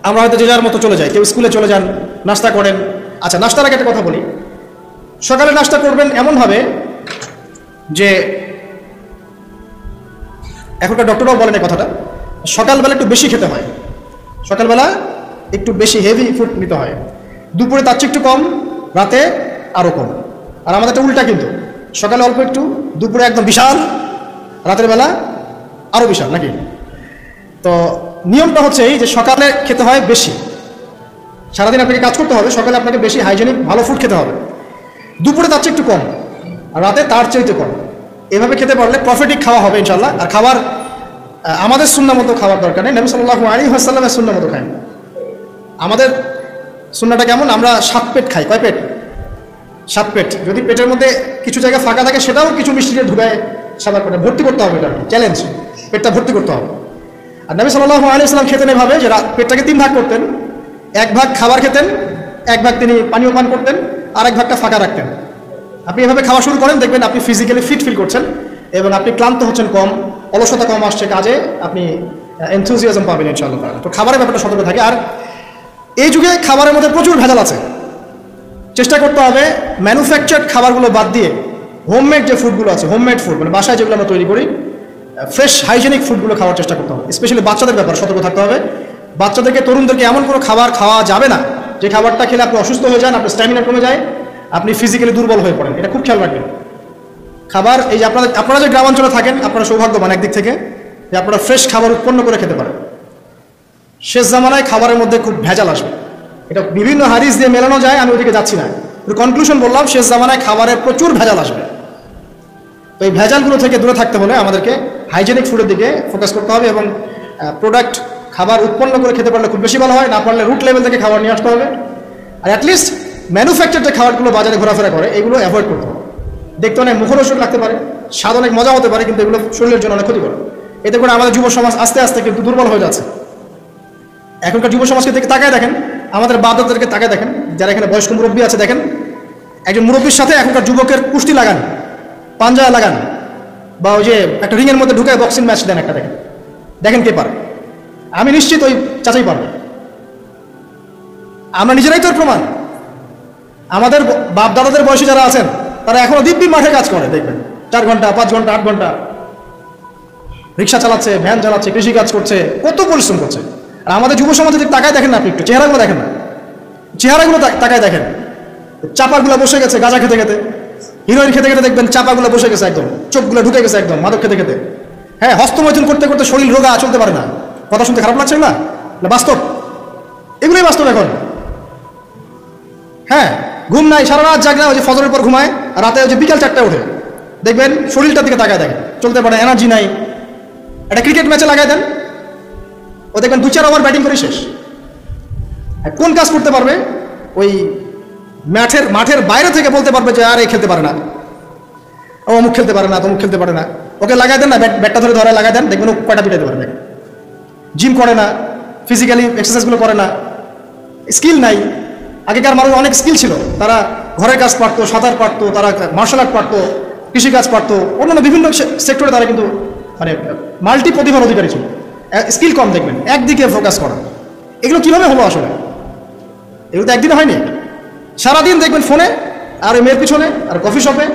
A: আমরা হয়তো যে যার মতো চলে যাই, কেউ স্কুলে চলে যান, নাস্তা করেন। আচ্ছা, নাস্তার আগে একটা কথা বলি। সকালে নাস্তা করবেন এমনভাবে যে, এখনকার ডক্টররাও বলেন এই কথাটা, সকালবেলা একটু বেশি খেতে হয়, সকালবেলা একটু বেশি হেভি ফুড নিতে হয়, দুপুরে তার চেয়ে একটু কম, রাতে আরও কম। আর আমাদেরটা উল্টা, কিন্তু সকালে অল্প একটু, দুপুরে একদম বিশাল, রাতের বেলা আরও বিশাল, নাকি? তো নিয়মটা হচ্ছে এই যে সকালে খেতে হয় বেশি, সারাদিন আপনাকে কাজ করতে হবে, সকালে আপনাকে বেশি হাইজেনিক ভালো ফুড খেতে হবে, দুপুরে তার চেয়ে একটু কম, আর রাতে তার চাইতে কম। এভাবে খেতে পারলে প্রফিটিক খাওয়া হবে ইনশাল্লাহ। আর খাবার আমাদের সুন্নাহ মতো খাওয়ার দরকার নেই, নবী সাল্লাল্লাহু আলাইহি ওয়াসাল্লামের সুন্নাহ মতো খাই। আমাদের সুন্নাহটা কেমন? আমরা 7 পেট খাই। কয় পেট? 7 পেট। যদি পেটের মধ্যে কিছু জায়গা ফাঁকা থাকে, সেটাও কিছু মিষ্টি দিয়ে ঢুকায় সাদা করে ভর্তি করতে হবে। এটা চ্যালেঞ্জ, পেটটা ভর্তি করতে হবে। আর নবী সাল্লাল্লাহু আলাইহি ওয়াসাল্লাম খেতেন এভাবে যে পেটটাকে 3 ভাগ করতেন, 1 ভাগ খাবার খেতেন, 1 ভাগ তিনি পানীয় পান করতেন, আর 1 ভাগটা ফাঁকা রাখতেন। আপনি এভাবে খাওয়া শুরু করেন, দেখবেন আপনি ফিজিক্যালি ফিট ফিল করছেন এবং আপনি ক্লান্ত হচ্ছেন কম, অলসতা কম আসছে কাজে, আপনি এনথুজিয়াজম পাবেন ইনশাআল্লাহ। তো খাবারের ব্যাপারটা সতর্ক থাকে। আর এই যুগে খাবারের মধ্যে প্রচুর ভেজাল আছে। চেষ্টা করতে হবে ম্যানুফ্যাকচার্ড খাবারগুলো বাদ দিয়ে হোমমেড যে ফুডগুলো আছে, হোমমেড ফুড মানে বাসায় যেগুলো আমরা তৈরি করি, ফ্রেশ হাইজেনিক ফুডগুলো খাওয়ার চেষ্টা করতে হবে। স্পেশালি বাচ্চাদের ব্যাপার সতর্ক থাকতে হবে। বাচ্চাদেরকে, তরুণদেরকে এমন কোনো খাবার খাওয়া যাবে না যে খাবারটা খেলে আপনি অসুস্থ হয়ে যান, আপনার স্ট্যামিনা কমে যায়, আপনি ফিজিক্যালি দুর্বল হয়ে পড়েন। এটা খুব খেয়াল রাখবেন। খাবার, এই যে আপনারা যে গ্রামাঞ্চলে থাকেন, আপনারা সৌভাগ্যবান একদিক থেকে যে আপনারা ফ্রেশ খাবার উৎপন্ন করে খেতে পারেন। শেষ জামানায় খাবারের মধ্যে খুব ভেজাল আসবে, এটা বিভিন্ন হাদিস দিয়ে মেলানো যায়, আমি ওদিকে যাচ্ছি না। কনক্লুশন বললাম, শেষ জামানায় খাবারের প্রচুর ভেজাল আসবে। তো এই ভেজালগুলো থেকে দূরে থাকতে হলে আমাদেরকে হাইজেনিক ফুডের দিকে ফোকাস করতে হবে এবং প্রোডাক্ট খাবার উৎপন্ন করে খেতে পারলে খুব বেশি ভালো হয়, না পারলে রুট লেভেল থেকে খাবার নিয়ে আসতে হবে। আর অ্যাটলিস্ট ম্যানুফ্যাকচার যে খাবারগুলো বাজারে ঘোরাফেরা করে, এগুলো অ্যাভয়েড করতে হবে। দেখতে অনেক মুখরোচক লাগতে পারে, স্বাদ অনেক মজা হতে পারে, কিন্তু এগুলো শরীরের জন্য অনেক ক্ষতি করে। এতে করে আমাদের যুব সমাজ আস্তে আস্তে কিন্তু দুর্বল হয়ে যাচ্ছে। এখনকার যুব সমাজকে থেকে তাকায় দেখেন, আমাদের বাপ-দাদাদেরকে তাকায় দেখেন, যারা এখানে বয়স্ক মুরব্বী আছে, দেখেন একজন মুরব্বীর সাথে এখনকার যুবকের কুস্তি লাগান, পাঞ্জা লাগান, বা ওই যে একটা রিংয়ের মধ্যে ঢুকে বক্সিং ম্যাচ দেন, একটা দেখেন, দেখেন কে পারে। আমি নিশ্চিত ওই চাচাই পারবে। আমরা নিজেরাই তোর প্রমাণ। আমাদের বাপ দাদাদের বয়সী যারা আছেন, তারা এখনো দিব্যি মাঠে কাজ করে, দেখবেন 4 ঘন্টা 5 ঘন্টা 8 ঘন্টা রিক্সা চালাচ্ছে, ভ্যান চালাচ্ছে, কৃষি কাজ করছে, কত পরিশ্রম করছে। আর আমাদের যুব সমাজে তাকায় দেখেন না, আপনি একটু চেহারাগুলো দেখেন না, চেহারাগুলো তাকায় দেখেন, চাপাগুলো বসে গেছে গাঁজা খেতে খেতে, হিরোইন খেতে খেতে দেখবেন চাপাগুলো বসে গেছে একদম, চোখগুলো ঢুকে গেছে একদম মাদক খেতে খেতে। হ্যাঁ, হস্তমৈথুন করতে করতে শরীর রোগা, চলতে পারে না। কথা শুনতে খারাপ লাগছে না? বাস্তব, এগুলোই বাস্তব এখন। হ্যাঁ, ঘুম নাই, সারা রাত জাগ না, ওই যে ফজরের পর ঘুমায়, আর রাতে ওই যে বিকাল 4টায় ওঠে, দেখবেন শরীরটার দিকে তাকায় দেখেন, চলতে পারে, এনার্জি নাই। একটা ক্রিকেট ম্যাচে লাগাই দেন, ও দেখবেন 2-4 ওভার ব্যাটিং করে শেষ। কোন কাজ করতে পারবে? ওই মাঠের বাইরে থেকে বলতে পারবে যে আর এই খেলতে পারে না, ও অমুক খেলতে পারে না, তমুক খেলতে পারে না। ওকে লাগাই দেন না, ব্যাটটা ধরে লাগাই দেন, দেখবেন ও কয়টা পিটাইতে পারবে। জিম করে না, ফিজিক্যালি এক্সারসাইজগুলো করে না, স্কিল নাই। আগেকার মানুষ অনেক স্কিল ছিল, তারা ঘরের কাজ পারতো, সাঁতার পারতো, তারা মার্শাল আর্ট পারতো, কৃষিকাজ পারতো, অন্যান্য বিভিন্ন সেক্টরে তারা কিন্তু মানে মাল্টি প্রতিভার অধিকারী ছিল। স্কিল কম, দেখবেন একদিকে ফোকাস করা। এগুলো কীভাবে হলো আসলে? এগুলো তো একদিনে হয়নি। সারাদিন দেখবেন ফোনে, আর ওই মেয়ের পিছনে, আর কফি শপে,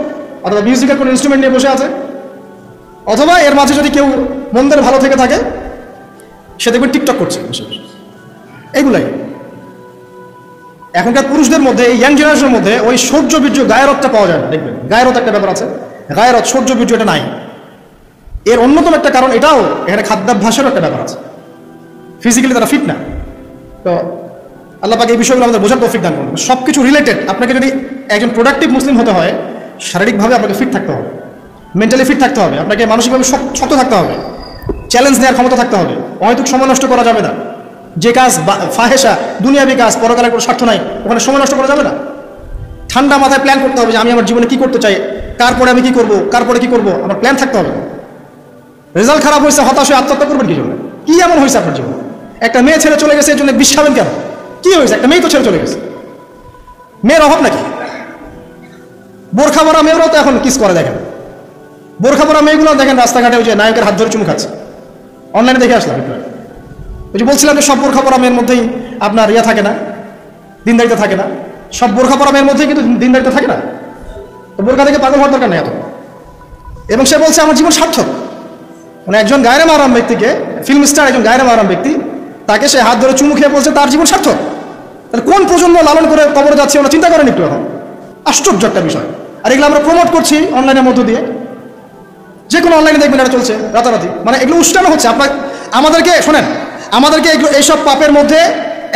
A: অথবা মিউজিক্যাল কোনো ইনস্ট্রুমেন্ট নিয়ে বসে আছে, অথবা এর মাঝে যদি কেউ মন্দের ভালো থেকে থাকে, সে দেখবেন টিকটক করছে। এইগুলাই এখনকার পুরুষদের মধ্যে, এই ইয়াং জেনারেশনের মধ্যে ওই শৌর্য বীর্য, গায়রতটা পাওয়া যায় না। দেখবেন গায়রত একটা ব্যাপার আছে, গায়রত, শৌর্য বীর্য, এটা নাই। এর অন্যতম একটা কারণ এটাও, এখানে খাদ্যাভ্যাসেরও একটা ব্যাপার আছে। ফিজিক্যালি তারা ফিট না। তো আল্লাহ পাক এই বিষয়গুলো আমাদের বোঝার তৌফিক দান করুন। সব কিছু রিলেটেড। আপনাকে যদি একজন প্রোডাক্টিভ মুসলিম হতে হয়, শারীরিকভাবে আপনাকে ফিট থাকতে হবে, মেন্টালি ফিট থাকতে হবে, আপনাকে মানসিকভাবে শক্ত থাকতে হবে, চ্যালেঞ্জ নেওয়ার ক্ষমতা থাকতে হবে, অহেতুক সময় নষ্ট করা যাবে না। যে কাজ ফাহেসা, দুনিয়াবি কাজ, পরকালের কোনো স্বার্থ নাই, ওখানে সময় নষ্ট করা যাবে না। ঠান্ডা মাথায় প্ল্যান করতে হবে যে আমি আমার জীবনে কি করতে চাই, তারপরে আমি কি করবো, তারপরে কি করবো, আমার প্ল্যান থাকতে হবে। রেজাল্ট খারাপ হয়েছে, হতাশ হয়ে আত্মহত্যা করবেন কি জন্য? কি এমন হয়েছে আপনার জীবনে? একটা মেয়ে ছেড়ে চলে গেছে, এর জন্য বিষ খাবেন কেন? কি হয়েছে? একটা মেয়ে তো ছেড়ে চলে গেছে, মেয়ের অভাব নাকি? বোরখা পরা মেয়েরাও তো এখন কিস করে, দেখেন বোরখা পরা মেয়েগুলো দেখেন রাস্তাঘাটে ওই যে নায়কের হাত ধরে চুমু খাচ্ছে, অনলাইনে দেখে আসলাম। ওই যে বলছিলাম যে সব বোরখা পরা মেয়ের মধ্যেই আপনার ইয়ে থাকে না, দিনদারিতা থাকে না। সব বোরখা পরা মেয়ের মধ্যেই কিন্তু দিনদারিতা থাকে না। তো বোরখা থেকে পাগল হওয়ার দরকার নেই এত। এবং সে বলছে আমার জীবন সার্থক। মানে একজন গায়রে মারাম ব্যক্তিকে, ফিল্ম স্টার একজন গায়রে মারাম ব্যক্তি, তাকে সে হাত ধরে চুমু খেয়ে বলছে তার জীবন সার্থক। তাহলে কোন প্রজন্ম লালন করে কবরে যাচ্ছে ওরা চিন্তা করেন একটু এখন? আশ্চর্য একটা বিষয়। আর এগুলো আমরা প্রমোট করছি অনলাইনের মধ্য দিয়ে, যে কোনো অনলাইনে দেখবেন এটা চলছে রাতারাতি। মানে এগুলো উস্কানো হচ্ছে। আমাদেরকে শোনেন, আমাদেরকে এগুলো এইসব পাপের মধ্যে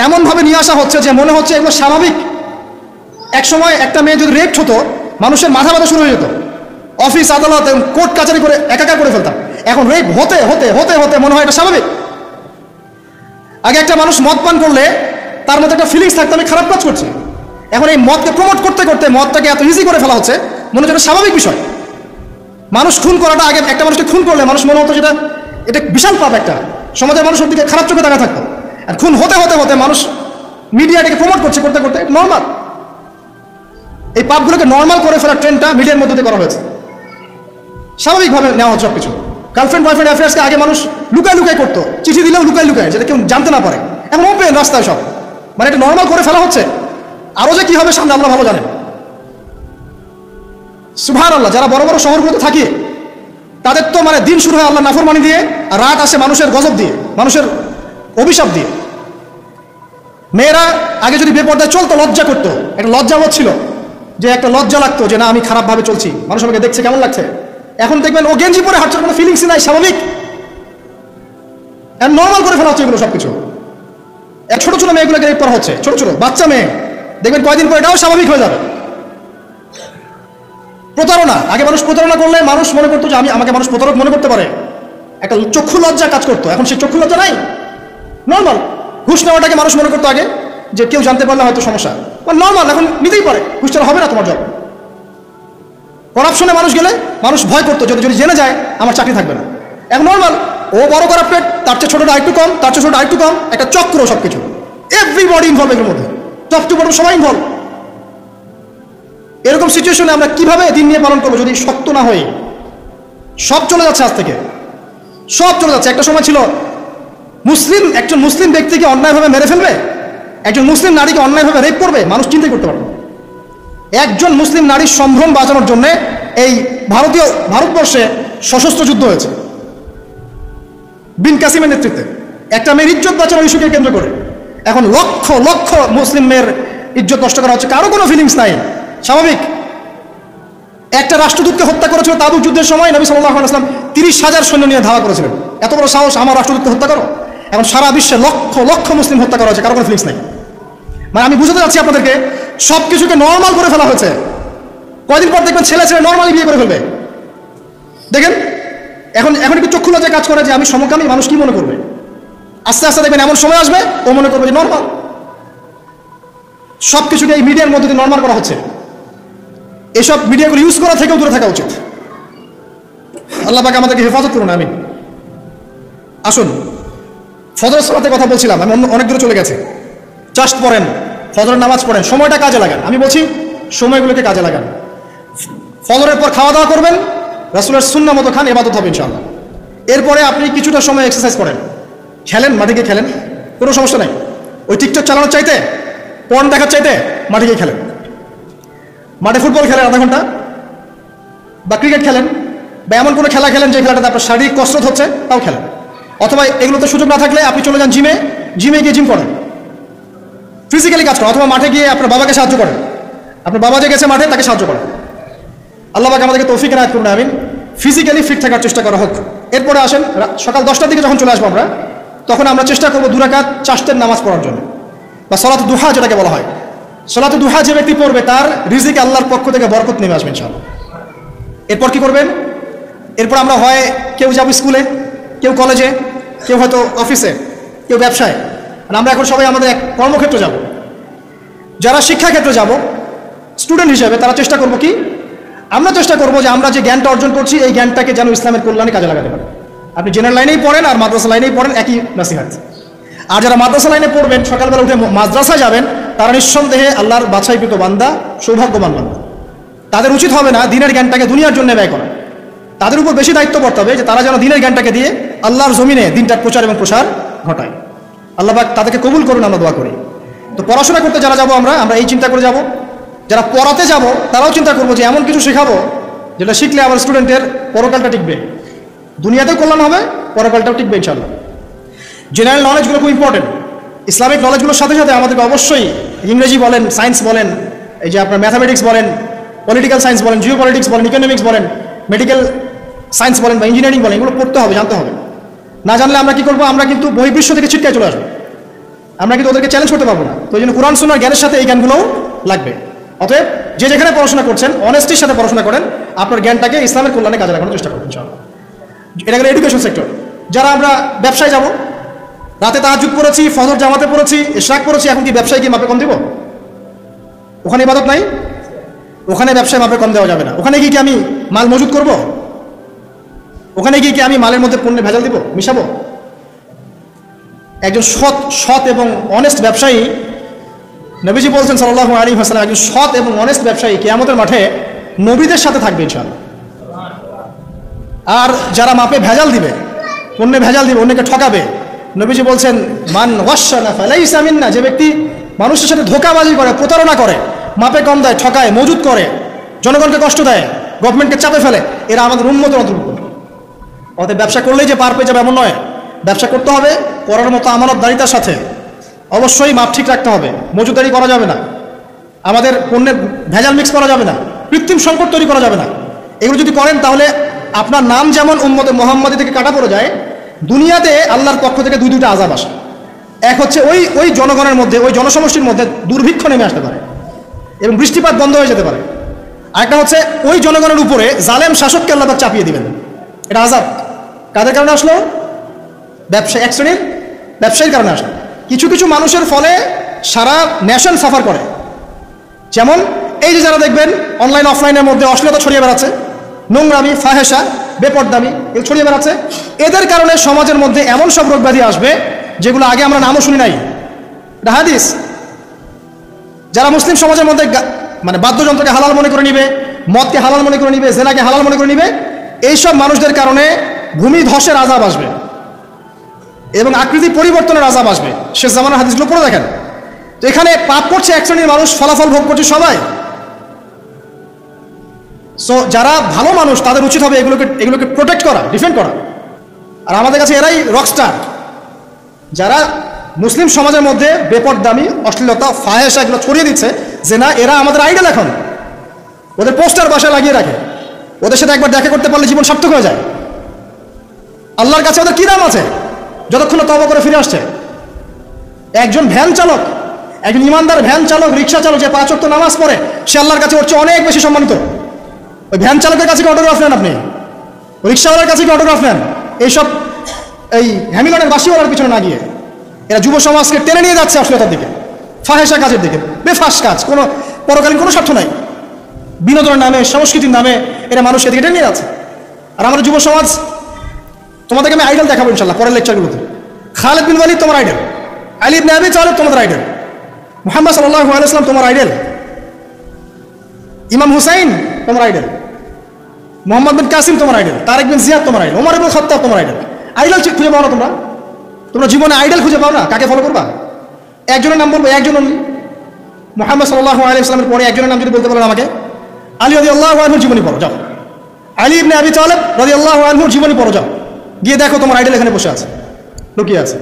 A: এমনভাবে নিয়ে আসা হচ্ছে যে মনে হচ্ছে এগুলো স্বাভাবিক। এক সময় একটা মেয়ে যদি রেপ হতো, মানুষের মাথা ব্যথা শুরু হয়ে যেত, অফিস আদালত কোর্ট কাচারি করে একাকার করে ফেলতাম। এখন রেপ হতে হতে হতে হতে মনে হয় এটা স্বাভাবিক। আগে একটা মানুষ মদ পান করলে তার মধ্যে একটা ফিলিংস থাকতো আমি খারাপ কাজ করছি। এখন এই মদকে প্রমোট করতে করতে মদটাকে এত ইজি করে ফেলা হচ্ছে, মনে হচ্ছে এটা স্বাভাবিক বিষয়। মানুষ খুন করাটা, আগে একটা মানুষকে খুন করলে মানুষ মনে হতো যেটা এটা বিশাল পাপ, একটা সমাজের মানুষের দিকে খারাপ চোখে দেখা থাকতো। আর খুন হতে হতে হতে মানুষ মিডিয়াটাকে প্রমোট করছে, করতে করতে নর্মাল। এই পাপগুলোকে নর্মাল করে ফেলার ট্রেন্ডটা মিডিয়ার মধ্যে দিয়ে করা হয়েছে, স্বাভাবিকভাবে নেওয়া হচ্ছে সব কিছু। গার্লফ্রেন্ড বয়ফ্রেন্ড অ্যাফেয়ার্সকে আগে মানুষ লুকায় লুকায় করতো, চিঠি দিলেও লুকায় লুকায়, যেটা কেউ জানতে না পারে। এখন ওপেন রাস্তায় সব, মানে এটা নর্মাল করে ফেলা হচ্ছে। আরো যে কি হবে সামনে আল্লাহ ভালো জানেন। সুবহানাল্লাহ। যারা বড় বড় শহরগুলোতে থাকে তাদের তো মানে দিন শুরু হয় আল্লাহ নাফরমানি দিয়ে, আর রাত আসে মানুষের গজব দিয়ে, মানুষের অভিশাপ দিয়ে। মেয়েরা আগে যদি বেপর্দায় চলতো লজ্জা করতো, একটা লজ্জাবোধ ছিল, যে একটা লজ্জা লাগতো যে না আমি খারাপভাবে চলছি, মানুষ আমাকে দেখছে কেমন লাগছে। এখন দেখবেন ও গেঞ্জি পরে হাঁটছে, কোনো ফিলিংসই নাই, স্বাভাবিক। নর্মাল করে ফেলা হচ্ছে এগুলো সবকিছু। ছোট ছোট মেয়েগুলোকে রেপ করা হচ্ছে, ছোট ছোট বাচ্চা মেয়ে, দেখবেন কয়দিন পরে এটাও স্বাভাবিক হয়ে যাবে। প্রতারণা, আগে মানুষ প্রতারণা করলে মানুষ মনে করতো যে আমাকে মানুষ প্রতারক মনে করতে পারে, একটা চক্ষু লজ্জা কাজ করতো। এখন সেই চক্ষু লজ্জা নাই, নর্মাল। ঘুষ নেওয়াটাকে মানুষ মনে করতো আগে যে কেউ জানতে পারলে হয়তো সমস্যা, নর্মাল, এখন নিতেই পারে, ঘুষ ছাড়া হবে না তোমার জব। করাপশনে মানুষ গেলে মানুষ ভয় করতো যদি যদি জেনে যায় আমার চাকরি থাকবে না। এখন নর্মাল, ও বড় করাপ্টেড, তার চেয়ে ছোটটা আরেকটু কম, তার চেয়ে ছোট আরেকটু কম, একটা চক্র সবকিছু। এভরিবডি ইনভলভ এর মধ্যে, টপ টু বটম সবাই ইনভলভ। এরকম সিচুয়েশনে আমরা কিভাবে দিন নিয়ে পালন করবো যদি শক্ত না হই? সব চলে যাচ্ছে, আজ থেকে সব চলে যাচ্ছে। একটা সময় ছিল একজন মুসলিম ব্যক্তিকে অন্যায়ভাবে মেরে ফেলবে, একজন মুসলিম নারীকে অন্যায়ভাবে রেপ করবে, মানুষ চিন্তাই করতে পারবে। একজন মুসলিম নারীর সম্ভ্রম বাঁচানোর জন্য এই ভারতবর্ষে সশস্ত্র যুদ্ধ হয়েছে বিন কাসিমের নেতৃত্বে, একটা মেয়ের ইজ্জত বাঁচানোর ইস্যুকে কেন্দ্র করে। এখন লক্ষ লক্ষ মুসলিম মেয়ের ইজ্জত নষ্ট করা হচ্ছে, কারো কোনো ফিলিংস নাই, স্বাভাবিক। একটা রাষ্ট্রদূতকে হত্যা করেছিল তাবুক যুদ্ধের সময়, নবী সাল্লাল্লাহু আলাইহি ওয়াসাল্লাম 30,000 সৈন্য নিয়ে ধাওয়া করেছিলেন। এত বড় সাহস, আমার রাষ্ট্রদূতকে হত্যা করো? এখন সারা বিশ্বে লক্ষ লক্ষ মুসলিম হত্যা করা হচ্ছে, কারো কোনো ফিলিংস নাই। মানে আমি বুঝাতে চাচ্ছি আপনাদেরকে, সব কিছুকে নর্মাল করে ফেলা হয়েছে। কয়দিন পর দেখবেন ছেলে ছেলে নর্মালি বিয়ে করে ফেলবে। দেখেন এখন একটু চক্ষু লজ্জায় কাজ করে যে আমি সমকামী, মানুষ কি মনে করবে? আস্তে আস্তে দেখবেন এমন সময় আসবে ও মনে করবে যে নর্মাল। সব কিছুকে এই মিডিয়ার মধ্যে দিয়ে নর্মাল করা হচ্ছে। এসব মিডিয়াগুলো ইউজ করা থেকেও দূরে থাকা উচিত। আল্লাহ পাক আমাদেরকে হেফাজত করুন, আমিন। আসুন, ফজরের সালাতের কথা বলছিলাম, আমি অনেক দূরে চলে গেছে। জাস্ট পড়েন, ফজরের নামাজ পড়েন, সময়টা কাজে লাগান। আমি বলছি সময়গুলোকে কাজে লাগান। ফজরের পর খাওয়া দাওয়া করবেন, রাসূলের সুন্নাহ মতো খান, ইবাদত হবে ইনশাআল্লাহ। এরপরে আপনি কিছুটা সময় এক্সারসাইজ করেন, খেলেন, মাঠে গিয়ে খেলেন, কোনো সমস্যা নাই। ওই টিকটক চালানোর চাইতে, পর্ন দেখার চাইতে মাঠে গিয়ে খেলেন। মাঠে ফুটবল খেলেন আধা ঘন্টা, বা ক্রিকেট খেলেন, বা এমন কোনো খেলা খেলেন যে খেলাটাতে আপনার শারীরিক কসরত হচ্ছে, তাও খেলেন। অথবা এগুলোতে সুযোগ না থাকলে আপনি চলে যান জিমে গিয়ে জিম করেন, ফিজিক্যালি কাজ করেন। অথবা মাঠে গিয়ে আপনার বাবাকে সাহায্য করেন, আপনার বাবা যে গেছে মাঠে তাকে সাহায্য করেন। আল্লাহ পাক আমাদেরকে তৌফিক এনায়েত করুন, আমিন। ফিজিক্যালি ফিট থাকার চেষ্টা করা হোক। এরপরে আসেন, সকাল 10টার দিকে যখন চলে আসবো আমরা, তখন আমরা চেষ্টা করবো 2 রাকাত চাশতের নামাজ পড়ার জন্য, বা সলাতুদ দুহা যেটাকে বলা হয়। সলাতুদ দুহা যে ব্যক্তি পড়বে তার রিজিক আল্লাহর পক্ষ থেকে বরকত নেমে আসবে ইনশাআল্লাহ। এরপর কি করবেন? এরপর আমরা হয় কেউ যাবো স্কুলে, কেউ কলেজে, কেউ হয়তো অফিসে, কেউ ব্যবসায়। আমরা এখন সবাই আমাদের এক কর্মক্ষেত্রে যাব। যারা শিক্ষাক্ষেত্রে যাব স্টুডেন্ট হিসেবে, তারা চেষ্টা করবো কি, আমরা চেষ্টা করবো যে আমরা যে জ্ঞানটা অর্জন করছি এই জ্ঞানটাকে যেন ইসলামের কল্যাণে কাজে লাগাতে পারি। আপনি জেনারেল লাইনেই পড়েন আর মাদ্রাসা লাইনেই পড়েন, একই নসিহত। আর যারা মাদ্রাসা লাইনে পড়বেন, সকালবেলা উঠে মাদ্রাসায় যাবেন, তারা নিঃসন্দেহে আল্লাহর বাছাইকৃত বান্দা, সৌভাগ্যবান বান্দা। তাদের উচিত হবে না দিনের জ্ঞানটাকে দুনিয়ার জন্য ব্যয় করা। তাদের উপর বেশি দায়িত্ব পড়তে হবে যে তারা যেন দিনের জ্ঞানটাকে দিয়ে আল্লাহর জমিনে দিনটার প্রচার এবং প্রসার ঘটায়। আল্লাহ পাক তাদেরকে কবুল করুন, আমরা দোয়া করি। তো পড়াশোনা করতে যারা যাবো আমরা এই চিন্তা করে যাব, যারা পড়াতে যাব তারাও চিন্তা করবো যে এমন কিছু শেখাবো যেটা শিখলে আমার স্টুডেন্টের পরকালটা টিকবে, দুনিয়াতেও কল্যাণ হবে, পরকালটাও টিকবে ইনশাআল্লাহ। জেনারেল নলেজগুলো খুব ইম্পর্টেন্ট। ইসলামিক নলেজগুলোর সাথে সাথে আমাদেরকে অবশ্যই ইংরেজি বলেন, সায়েন্স বলেন, এই যে আপনার ম্যাথামেটিক্স বলেন, পলিটিক্যাল সায়েন্স বলেন, জিও পলিটিক্স বলেন, ইকোনমিক্স বলেন, মেডিকেল সায়েন্স বলেন বা ইঞ্জিনিয়ারিং বলেন, এগুলো পড়তে হবে, জানতে হবে। না জানলে আমরা কি করবো, আমরা কিন্তু বহির্বিশ্ব থেকে ছিটকায় চলে আসবো, আমরা কিন্তু ওদেরকে চ্যালেঞ্জ করতে পারবো না। তো এই জন্য কোরআন সুন্নাহর জ্ঞানের সাথে এই জ্ঞানগুলোও লাগবে। অতএব যে যেখানে পড়াশোনা করছেন অনেস্টির সাথে পড়াশোনা করেন, আপনার জ্ঞানটাকে ইসলামের কল্যাণে কাজে লাগানোর চেষ্টা করবেন ইনশাআল্লাহ। এটা গেলে এডুকেশন সেক্টর। যারা আমরা ব্যবসায় যাব, রাতে তাহাজ্জুদ পড়েছি, ফজর জামাতে পড়েছি, ইশরাক পড়েছি, এখন কি ব্যবসায় কি মাপে কম দিব? ওখানে ইবাদত নাই, ওখানে ব্যবসায় মাপে কম দেওয়া যাবে না। ওখানে গিয়ে কি আমি মাল মজুত করব? ওখানে গিয়ে কি আমি মালের মধ্যে পণ্যে ভেজাল দিব, মিশাবো? একজন সৎ এবং অনেস্ট ব্যবসায়ী, নবীজি বলছেন সাল্লাল্লাহু আলাইহি ওয়াসাল্লাম, একজন সৎ এবং অনেস্ট ব্যবসায়ী কিয়ামতের মাঠে নবীদের সাথে থাকবে ইনশাআল্লাহ। আর যারা মাপে ভেজাল দিবে, পণ্যে ভেজাল দিবে, অন্যকে ঠকাবে, নবীজি বলছেন মান ওয়াশানা ফালাইসা মিন্না, যে ব্যক্তি মানুষের সাথে ধোঁকাবাজি করে, প্রতারণা করে, মাপে কম দেয়, ঠকায়, মজুত করে, জনগণকে কষ্ট দেয়, গভর্নমেন্টকে চাপে ফেলে, এরা আমাদের উম্মতের অন্তর্ভুক্ত। অতএব ব্যবসা করলেই যে পার পেয়ে যাবে এমন নয়। ব্যবসা করতে হবে করার মতো আমানতদারিতার সাথে। অবশ্যই মাপ ঠিক রাখতে হবে, মজুদারি করা যাবে না, আমাদের পণ্যের ভেজাল মিক্স করা যাবে না, কৃত্রিম সংকট তৈরি করা যাবে না। এগুলো যদি করেন তাহলে আপনার নাম যেমন উম্মতে মুহাম্মাদি থেকে কাটা পড়ে যায়, দুনিয়াতে আল্লাহর পক্ষ থেকে দুইটা আযাব আসে। এক হচ্ছে ওই জনগণের মধ্যে, ওই জনসমষ্টির মধ্যে দুর্ভিক্ষ নেমে আসতে পারে এবং বৃষ্টিপাত বন্ধ হয়ে যেতে পারে। আরেকটা হচ্ছে ওই জনগণের উপরে জালেম শাসককে আল্লাহ পাক চাপিয়ে দিবেন। এটা আযাব কাদের কারণে আসলো? এক শ্রেণীর ব্যবসায়ীর কারণে আসলো। কিছু কিছু মানুষের ফলে সারা নেশন সাফার করে। যেমন এই যে যারা দেখবেন অনলাইন অফলাইনের মধ্যে অশ্লীলতা ছড়িয়ে বেড়াচ্ছে, নোংরামি, ফাহেসা, বেপরদামি এগুলো ছড়িয়ে বেড়াচ্ছে, এদের কারণে সমাজের মধ্যে এমন সব রোগ ব্যাধি আসবে যেগুলো আগে আমরা নামও শুনি নাই। এটা হাদিস। যারা মুসলিম সমাজের মধ্যে মানে বাদ্যযন্ত্রকে হালাল মনে করে নিবে, মদকে হালাল মনে করে নিবে, জেনাকে হালাল মনে করে নিবে, এইসব মানুষদের কারণে ভূমি ধসের আযাব আসবে এবং আকৃতি পরিবর্তনের আযাব আসবে। শেষ জামানার হাদিসগুলো পড়ে দেখেন। তো এখানে পাপ করছে এক শ্রেণীর মানুষ, ফলাফল ভোগ করছে সবাই। সো যারা ভালো মানুষ তাদের উচিত হবে এগুলোকে প্রোটেক্ট করা, ডিফেন্ড করা। আর আমাদের কাছে এরাই রকস্টার, যারা মুসলিম সমাজের মধ্যে বেপরদামি, অশ্লীলতা, ফাহেসা এগুলো ছড়িয়ে দিচ্ছে, যে না এরা আমাদের আইডল। এখন ওদের পোস্টার বাসায় লাগিয়ে রাখে, ওদের সাথে একবার দেখা করতে পারলে জীবন সার্থক হয়ে যায়। আল্লাহর কাছে ওদের কি দাম আছে যতক্ষণ তওবা করে ফিরে আসছে? একজন ভ্যান চালক, একজন ইমানদার ভ্যান চালক, রিক্সা চালক যে 5 ওয়াক্ত নামাজ পড়ে, সে আল্লাহর কাছে ওর চেয়ে অনেক বেশি সম্মানিত। ওই ভ্যান চালকের কাছে কি অটোগ্রাফ নেন আপনি? রিক্সাওয়ালার কাছে কি অটোগ্রাফ নেন? এইসব এই হ্যামিলনের বাসিওয়ালার পিছনে না গিয়ে এরা যুব সমাজকে টেনে নিয়ে যাচ্ছে অশ্লীলতার দিকে, ফাহেসা কাজের দিকে, বেফাস কাজ, কোনো পরকালীন কোনো স্বার্থ নাই, বিনোদনের নামে, সংস্কৃতির নামে এরা মানুষ এদিকে টেনে নিয়ে যাচ্ছে। আর আমাদের যুব সমাজ, তোমাদেরকে আমি আইডল দেখাবো ইনশাল্লাহ পরের লেকচারগুলোতে। খালিদ বিন ওয়ালিদ তোমার আইডল, আলী ইবনে আবি তালিব তোমাদের আইডল, মুহাম্মদ সাল্লাল্লাহু আলাইহি ওয়াসাল্লাম তোমার আইডল, ইমাম হুসাইন তোমার আইডল, মোহাম্মদ বিন কাসিম তোমার আইডল, তারেক বিন জিয়াদ তোমার আইডল, ওমর ইবনে খাত্তাব তোমার আইডল। আইডল খুঁজে পাও না তোমরা জীবনে আইডল খুঁজে পাও না? কাকে ফলো করবা? একজনের নাম বলবো, একজন অনলি, মুহাম্মদ সাল্লাল্লাহু আলাইহি ওয়াসাল্লামের পরে একজনের নাম যদি বলতে পারেন আমাকে, আলী রাদিয়াল্লাহু আনহুর জীবনী পড়ো যাও, আলী ইবনে আবি তালিব রাদিয়াল্লাহু আনহুর জীবনী পড়ো যাও, গিয়ে দেখো তোমার আইডল এখানে বসে আছে, লুকিয়ে আছে।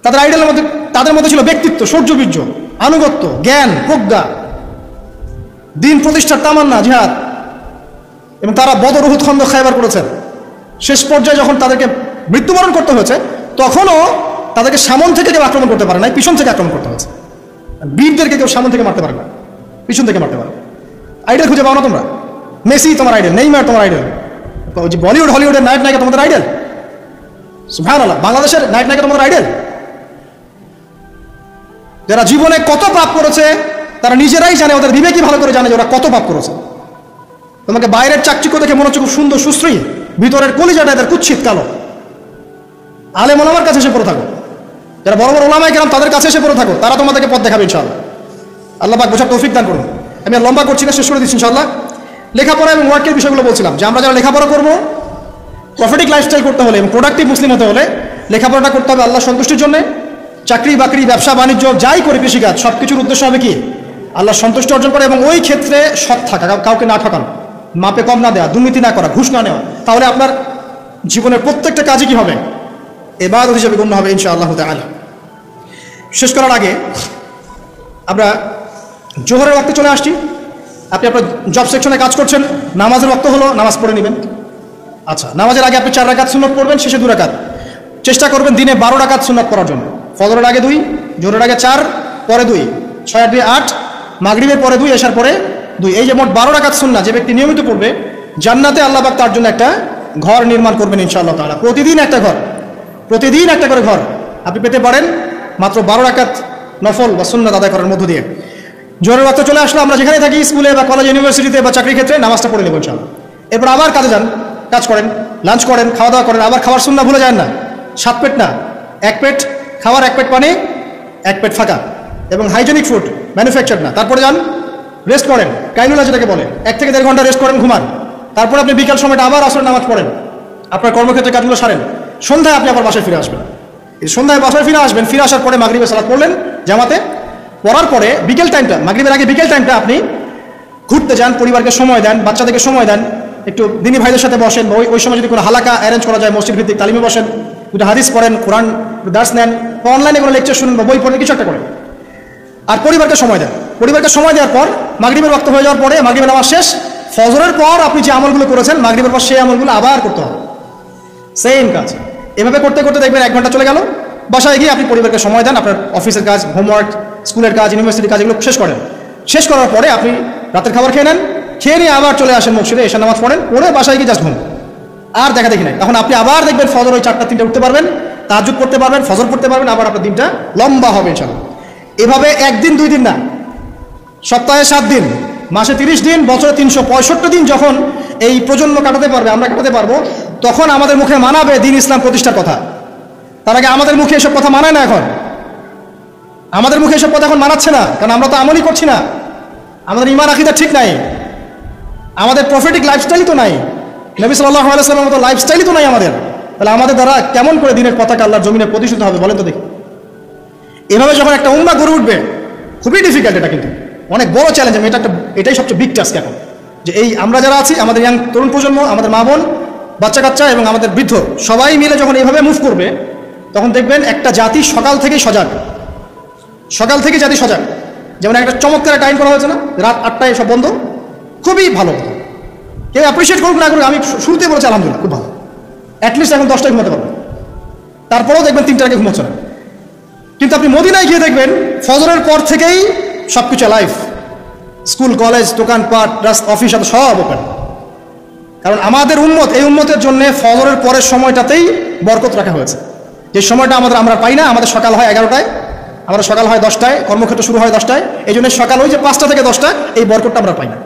A: তাদের আইডলের মধ্যে, তাদের মধ্যে ছিল ব্যক্তিত্ব, সৌর্যবীর্য, আনুগত্য, জ্ঞান, প্রজ্ঞা, দিন প্রতিষ্ঠার তামান্না, জিহাদ, এবং তারা বদর, উহুদ, খন্দক, খায়বার করেছেন। শেষ পর্যায়ে যখন তাদেরকে মৃত্যুবরণ করতে হয়েছে, তখনও তাদেরকে সামন থেকে কেউ আক্রমণ করতে পারে না, পিছন থেকে আক্রমণ করতে হয়েছে। বীরদেরকে কেউ সামন থেকে মারতে পারে না, পিছন থেকে মারতে পারে। আইডল খুঁজে পাও না তোমরা? মেসি তোমার আইডল, নেইমার তোমার আইডল, যে বলিউড হলিউডের নায়ক নায়িকা তোমাদের আইডল? সুবহানাল্লাহ, বাংলাদেশের নায়ক নায়িকা তোমাদের আইডল? যারা জীবনে কত পাপ করেছে তারা নিজেরাই জানে, ওদের বিবেকই ভালো করে জানে যে ওরা কত পাপ করেছে। তোমাকে বাইরের চাকচিক্য দেখে মনে হচ্ছে খুব সুন্দর সুশ্রী, ভিতরের কলিজাটা এদের কুৎসিত কালো। আলেম ওলামার কাছে এসে পড়ে থাকো, যারা বড় বড় ওলামায়ে কেরাম তাদের কাছে এসে পড়ে থাকো, তারা তোমাদেরকে পথ দেখাবে ইনশাআল্লাহ। আল্লাহ পাক বোঝার তৌফিক দান করুন। আমি আর লম্বা করছি না, শেষ করে দিচ্ছি ইনশাআল্লাহ। লেখাপড়া এবং ওয়ার্কের বিষয়গুলো বলছিলাম যে আমরা যারা লেখাপড়া করবো, প্রফিটিক লাইফস্টাইল করতে হলে এবং প্রোডাক্টিভ মুসলিম হতে হলে লেখাপড়াটা করতে হবে আল্লাহ সন্তুষ্টির জন্য। চাকরি বাকরি, ব্যবসা বাণিজ্য যাই করি, কৃষিকাজ, সব কিছুর উদ্দেশ্য হবে কি? আল্লাহ সন্তুষ্টি অর্জন করে এবং ওই ক্ষেত্রে সৎ থাকা, কাউকে না ঠকানো, মাপে কম না দেওয়া, দুর্নীতি না করা, ঘুষ না নেওয়া। তাহলে আপনার জীবনের প্রত্যেকটা কাজই কি হবে? ইবাদত হিসেবে গণ্য হবে ইনশাআল্লাহ তাআলা। শেষ করার আগে আমরা জোহরের ওয়াক্তে চলে আসছি। আপনি আপনার জব সেকশনে কাজ করছেন, নামাজের ওয়াক্ত হলো, নামাজ পড়ে নেবেন। আচ্ছা, নামাজের আগে আপনি 4 রাকাত সুন্নত পড়বেন, শেষে 2 রাকাত। চেষ্টা করবেন দিনে 12 রাকাত সুন্নত পড়ার জন্য। ফজরের আগে 2, জোহরের আগে 4, পরে 2, 6 আর 2 8, মাগরিবের পরে 2, এশার পরে 2। এই যে মোট 12 রাকাত সুন্নাহ যে ব্যক্তি নিয়মিত পড়বে, জান্নাতে আল্লাহ পাক তার জন্য একটা ঘর নির্মাণ করবেন ইনশাআল্লাহ তাআলা। প্রতিদিন একটা ঘর, প্রতিদিন একটা করে ঘর আপনি পেতে পারেন মাত্র 12 রাকাত নফল বা সুন্নাত আদায় করার মধ্য দিয়ে। জোহরের ওয়াক্ত চলে আসলো, আমরা যেখানে থাকি, স্কুলে বা কলেজ, ইউনিভার্সিটিতে বা চাকরির ক্ষেত্রে, নামাজটা পড়ে নেব ইনশাআল্লাহ। এরপর আবার কাজে যান, কাজ করেন, লাঞ্চ করেন, খাওয়া দাওয়া করেন। আবার খাওয়ার সুন্নাহ ভুলে যান না। 7 পেট না, 1 পেট খাওয়ার, 1 পেট পানি, 1 পেট ফাঁকা, এবং হাইজেনিক ফুড, ম্যানুফ্যাকচার না। তারপরে যান, রেস্ট করেন, কাইলুলা যেটাকে বলে, 1 থেকে 1.5 ঘন্টা রেস্ট করেন, ঘুমান। তারপরে আপনি বিকাল সময়টা আবার আসরের নামাজ পড়েন, আপনার কর্মক্ষেত্রে কাজগুলো সারেন। সন্ধ্যায় আপনি আবার বাসায় ফিরে আসবেন। এই সন্ধ্যায় বাসায় ফিরে আসবেন, ফিরে আসার পরে মাগরিবের সালাত পড়লেন জামাতে। পড়ার পরে বিকেল টাইমটা, মাগরিবের আগে বিকেল টাইমটা আপনি ঘুরতে যান, পরিবারকে সময় দেন, বাচ্চাদেরকে সময় দেন, একটু দিনী ভাইদের সাথে বসেন। ওই সময় যদি কোনো হালাকা অ্যারেঞ্জ করা যায়, মসজিদ ভিত্তিক তালিমে বসেন, দুটো হাদিস পড়েন, কোরআন দার্স নেন, অনলাইনে কোনো লেকচার শুনুন বা বই পড়েন, কিছু একটা করেন। আর পরিবারকে সময় দেন। পরিবারকে সময় দেওয়ার পর মাগরিবের ওয়াক্ত হয়ে যাওয়ার পরে, মাগরিবের নামাজ শেষ, ফজরের পর আপনি যে আমলগুলো করেছেন মাগরিবের পর, সেই আমলগুলো আবার করতে হবে, সেম কাজ। এভাবে করতে করতে দেখবেন 1 ঘন্টা চলে গেল। বাসায় গিয়ে আপনি পরিবারকে সময় দেন, আপনার অফিসের কাজ, হোমওয়ার্ক, স্কুলের কাজ, ইউনিভার্সিটির কাজ, এগুলো শেষ করেন। শেষ করার পরে আপনি রাতের খাবার খেয়ে নেন, খেয়ে নিয়ে আবার চলে আসেন মসজিদে, এশার নামাজ পড়েন, পড়ে বাসায় গিয়ে জাস্ট ঘুম, আর দেখা দেখি নাই। তখন আপনি আবার দেখবেন ফজর ওই 4টা 3টে উঠতে পারবেন, তাহাজ্জুদ পড়তে পারবেন, ফজর পড়তে পারবেন, আবার আপনার দিনটা লম্বা হবে ইনশাআল্লাহ। এভাবে 1 দিন 2 দিন না, সপ্তাহে 7 দিন, মাসে 30 দিন, বছরে 365 দিন যখন এই প্রজন্ম কাটাতে পারবে, আমরা কাটাতে পারবো, তখন আমাদের মুখে মানাবে দিন ইসলাম প্রতিষ্ঠার কথা। তার আগে আমাদের মুখে এসব কথা মানায় না। এখন আমাদের মুখে এসব কথা এখন মানাচ্ছে না, কারণ আমরা তো আমলই করছি না। আমাদের ঈমান আকীদা ঠিক নাই, আমাদের প্রফেটিক লাইফস্টাইলই তো নাই, নবী সাল্লাল্লাহু আলাইহি ওয়াসাল্লামের মতো লাইফস্টাইলই তো নাই আমাদের। তাহলে আমাদের দ্বারা কেমন করে দিনের পতাকা আল্লাহর জমিনে প্রতিষ্ঠিত হবে বলেন তো দেখি? এভাবে যখন একটা উম্মাহ গড়ে উঠবে, খুবই ডিফিকাল্ট, এটা কিন্তু অনেক বড় চ্যালেঞ্জ। আমি এটাই সবচেয়ে বিগ টাস্ক এখন, যে এই আমরা যারা আছি, আমাদের ইয়াং তরুণ প্রজন্ম, আমাদের মা বোন, বাচ্চা কাচ্চা এবং আমাদের বৃদ্ধ, সবাই মিলে যখন এইভাবে মুভ করবে, তখন দেখবেন একটা জাতি সকাল থেকেই সজাগ, সকাল থেকে জাতি সজাগ। যেমন একটা চমৎকার একটা আইন করা হয়েছে না, রাত 8টায় সব বন্ধ, খুবই ভালো। কেউ অ্যাপ্রিসিয়েট করুক না করুক, আমি শুরুতে বলেছি আলহামদুলিল্লাহ, খুব ভালো। অ্যাটলিস্ট এখন 10টায় ঘুমাতে পারবেন, তারপরেও দেখবেন 3টার আগে ঘুমাচ্ছে না। কিন্তু আপনি মদিনায় গিয়ে দেখবেন ফজরের পর থেকেই সব কিছু লাইফ, স্কুল, কলেজ, দোকানপাট, অফিস, সব ওপেন। কারণ আমাদের উম্মত, এই উম্মতের জন্য ফজরের পরের সময়টাতেই বরকত রাখা হয়েছে। যে সময়টা আমরা পাই না, আমাদের সকাল হয় 11টায়, আমাদের সকাল হয় 10টায়, কর্মক্ষেত্র শুরু হয় 10টায়, এই জন্য সকাল ওই যে 5টা থেকে 10টা, এই বরকতটা আমরা পাই না।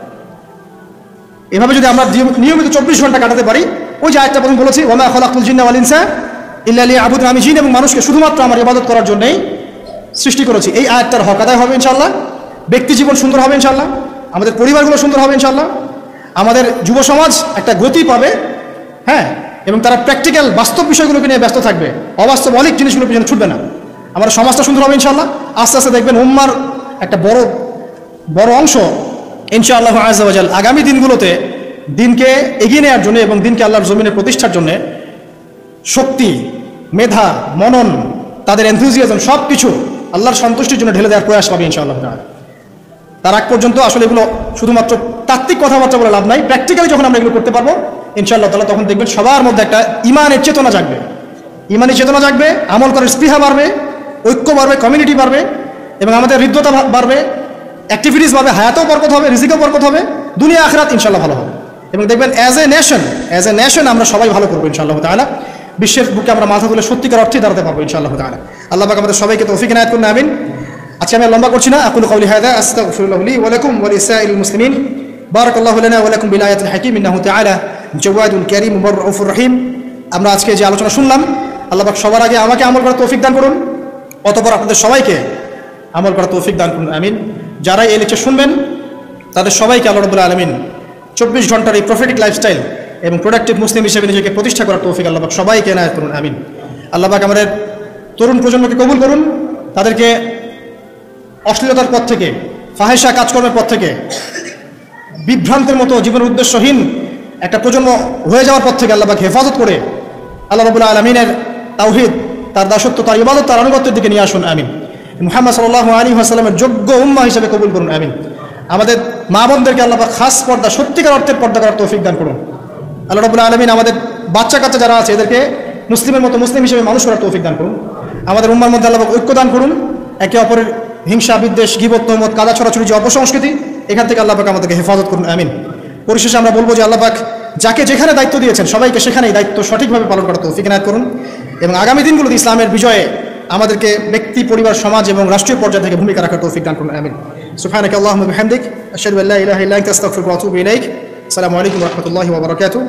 A: এভাবে যদি আমরা নিয়মিত 24 ঘন্টা কাটাতে পারি, ওই যে আয়াতটা প্রথম বলেছি, ওয়া মা খালাকতুল জিন্না ওয়াল ইনসা ইল্লা লিয়াবুদুন, আমি জিন এবং মানুষকে শুধুমাত্র আমার ইবাদত করার জন্যই সৃষ্টি করেছি। এই আয়াতটার হক আদায় হবে ইনশাআল্লাহ, ব্যক্তি জীবন সুন্দর হবে ইনশাআল্লাহ, আমাদের পরিবারগুলো সুন্দর হবে ইনশাআল্লাহ, আমাদের যুব সমাজ একটা গতি পাবে, হ্যাঁ, এবং তারা প্র্যাকটিক্যাল বাস্তব বিষয়গুলোকে নিয়ে ব্যস্ত থাকবে, অবাস্তব অনেক জিনিসগুলো পিছনে ছুটবে না। আমার সমাজটা সুন্দর হবে ইনশাআল্লাহ। আস্তে আস্তে দেখবেন উম্মার একটা বড় অংশ ইনশাআল্লাহ আযজা ওয়া জাল আগামী দিনগুলোতে দিনকে এগিয়ে নেওয়ার জন্য এবং দিনকে আল্লাহর জমিনে প্রতিষ্ঠার জন্য শক্তি, মেধা, মনন, তাদের এনথুজিয়াজম সব কিছু আল্লাহর সন্তুষ্টির জন্য ঢেলে দেওয়ার প্রয়াস পাবে ইনশাআল্লাহ তাআলা। তার আগ পর্যন্ত আসলে এগুলো শুধুমাত্র তাত্ত্বিক কথাবার্তা বলে লাভ নাই, প্র্যাকটিক্যালি যখন আমরা এগুলো করতে পারবো ইনশাআল্লাহ তাআলা, তখন দেখবেন সবার মধ্যে একটা ইমানের চেতনা জাগবে, ইমানি চেতনা জাগবে, আমল করার স্পৃহা বাড়বে, ঐক্য বাড়বে, কমিউনিটি বাড়বে, এবং আমাদের হৃদ্যতা বাড়বে, অ্যাক্টিভিটিস বাড়বে, হায়াতেও বরকত হবে, রিজিকেও বরকত হবে, দুনিয়া আখিরাত ইনশাআল্লাহ ভালো হবে। এবং দেখবেন অ্যাজ এ নেশন আমরা সবাই ভালো করবো ইনশাআল্লাহ তাআলা। বিশ্বের বুকে আমরা মাথা তুলে সত্যিকার অর্থে দাঁড়াতে পারবো ইনশাআল্লাহ তাআলা। আল্লাহ পাক আমাদের সবাইকে তৌফিক ইনায়াত করুন, আমিন। আজকে আমি লম্বা করছি না, আকুলু কাউলি হাযা আস্তাগফিরুল্লাহ লি ওয়া লাকুম ওয়া লিসাইরিল মুসলিমিন। বারাকাল্লাহু লানা ওয়া লাকুম বিল আয়াতিল হাকীম, ইন্নাহু তাআলা জাওয়াদুল কারীম মুবাররাউফুর রহিম। আমরা আজকে যে আলোচনা শুনলাম, আল্লাহ পাক সবার আগে আমাকে আমল করার তৌফিক দান করুন, অতঃপর আপনাদের সবাইকে আমল করার তৌফিক দান করুন, আমিন। যারা এই লেকচার শুনবেন তাদের সবাইকে আল্লাহ রাব্বুল আলামিন 24 ঘন্টার এই প্রফেটিক লাইফস্টাইল এবং প্রোডাক্টিভ মুসলিম হিসেবে নিজেকে প্রতিষ্ঠা করার তৌফিক আল্লাহ পাক সবাইকে এনায়েত করুন, আমিন। আল্লাহ পাক আমাদের তরুণ প্রজন্মকে কবুল করুন, তাদেরকে অশ্লীলতার পথ থেকে, ফাহেসা কাজকর্মের পথ থেকে, বিভ্রান্তের মতো জীবনের উদ্দেশ্যহীন একটা প্রজন্ম হয়ে যাওয়ার পথ থেকে আল্লাহ পাক হেফাজত করে আল্লাহ রাব্বুল আলামিনের তাওহীদ, তার দাসত্ব, তার ইবাদত, তার আনুগত্যের দিকে নিয়ে আসুন, আমিন। মুহাম্মদ সাল্লাল্লাহু আলাইহি ওয়াসাল্লামের যোগ্য উম্মাহ হিসেবে কবুল করুন, আমিন। আমাদের মা বোনদেরকে আল্লাহ পাক খাস পর্দা, সত্যিকার অর্থের পর্দা করার তৌফিক দান করুন। আল্লাহ রাব্বুল আলামিন আমাদের বাচ্চা কাচ্চা যারা আছে এদেরকে মুসলিমের মতো মুসলিম হিসেবে মানুষ করার তৌফিক দান করুন। আমাদের উম্মার মধ্যে আল্লাহ পাক ঐক্য দান করুন। একে অপরের হিংসা, বিদ্বেষ, গীবত, তহমত, কাদা ছড়াছড়ি যে অপসংস্কৃতি, এখান থেকে আল্লাহ পাক আমাদেরকে হেফাজত করুন, আমিন। পরিশেষে আমরা বলবো যে আল্লাহ পাক যাকে যেখানে দায়িত্ব দিয়েছেন সবাইকে সেখানেই দায়িত্ব সঠিকভাবে পালন করার তৌফিক এনায়েত করুন এবং আগামী দিনগুলোতে ইসলামের বিজয়ে আমাদেরকে ব্যক্তি, পরিবার, সমাজ এবং রাষ্ট্রীয় পর্যায় থেকে ভূমিকা রাখার তৌফিক দান করুন, আমিন। সুবহানাকা আল্লাহুম্মা ওয়া বিহামদিক আশহাদু আল্লা ইলাহা ইল্লা আনতা আস্তাগফিরুকা ওয়া আতুবু ইলাইক। আসসালামু আলাইকুম ওয়া রাহমাতুল্লাহি ওয়া বারাকাতুহু।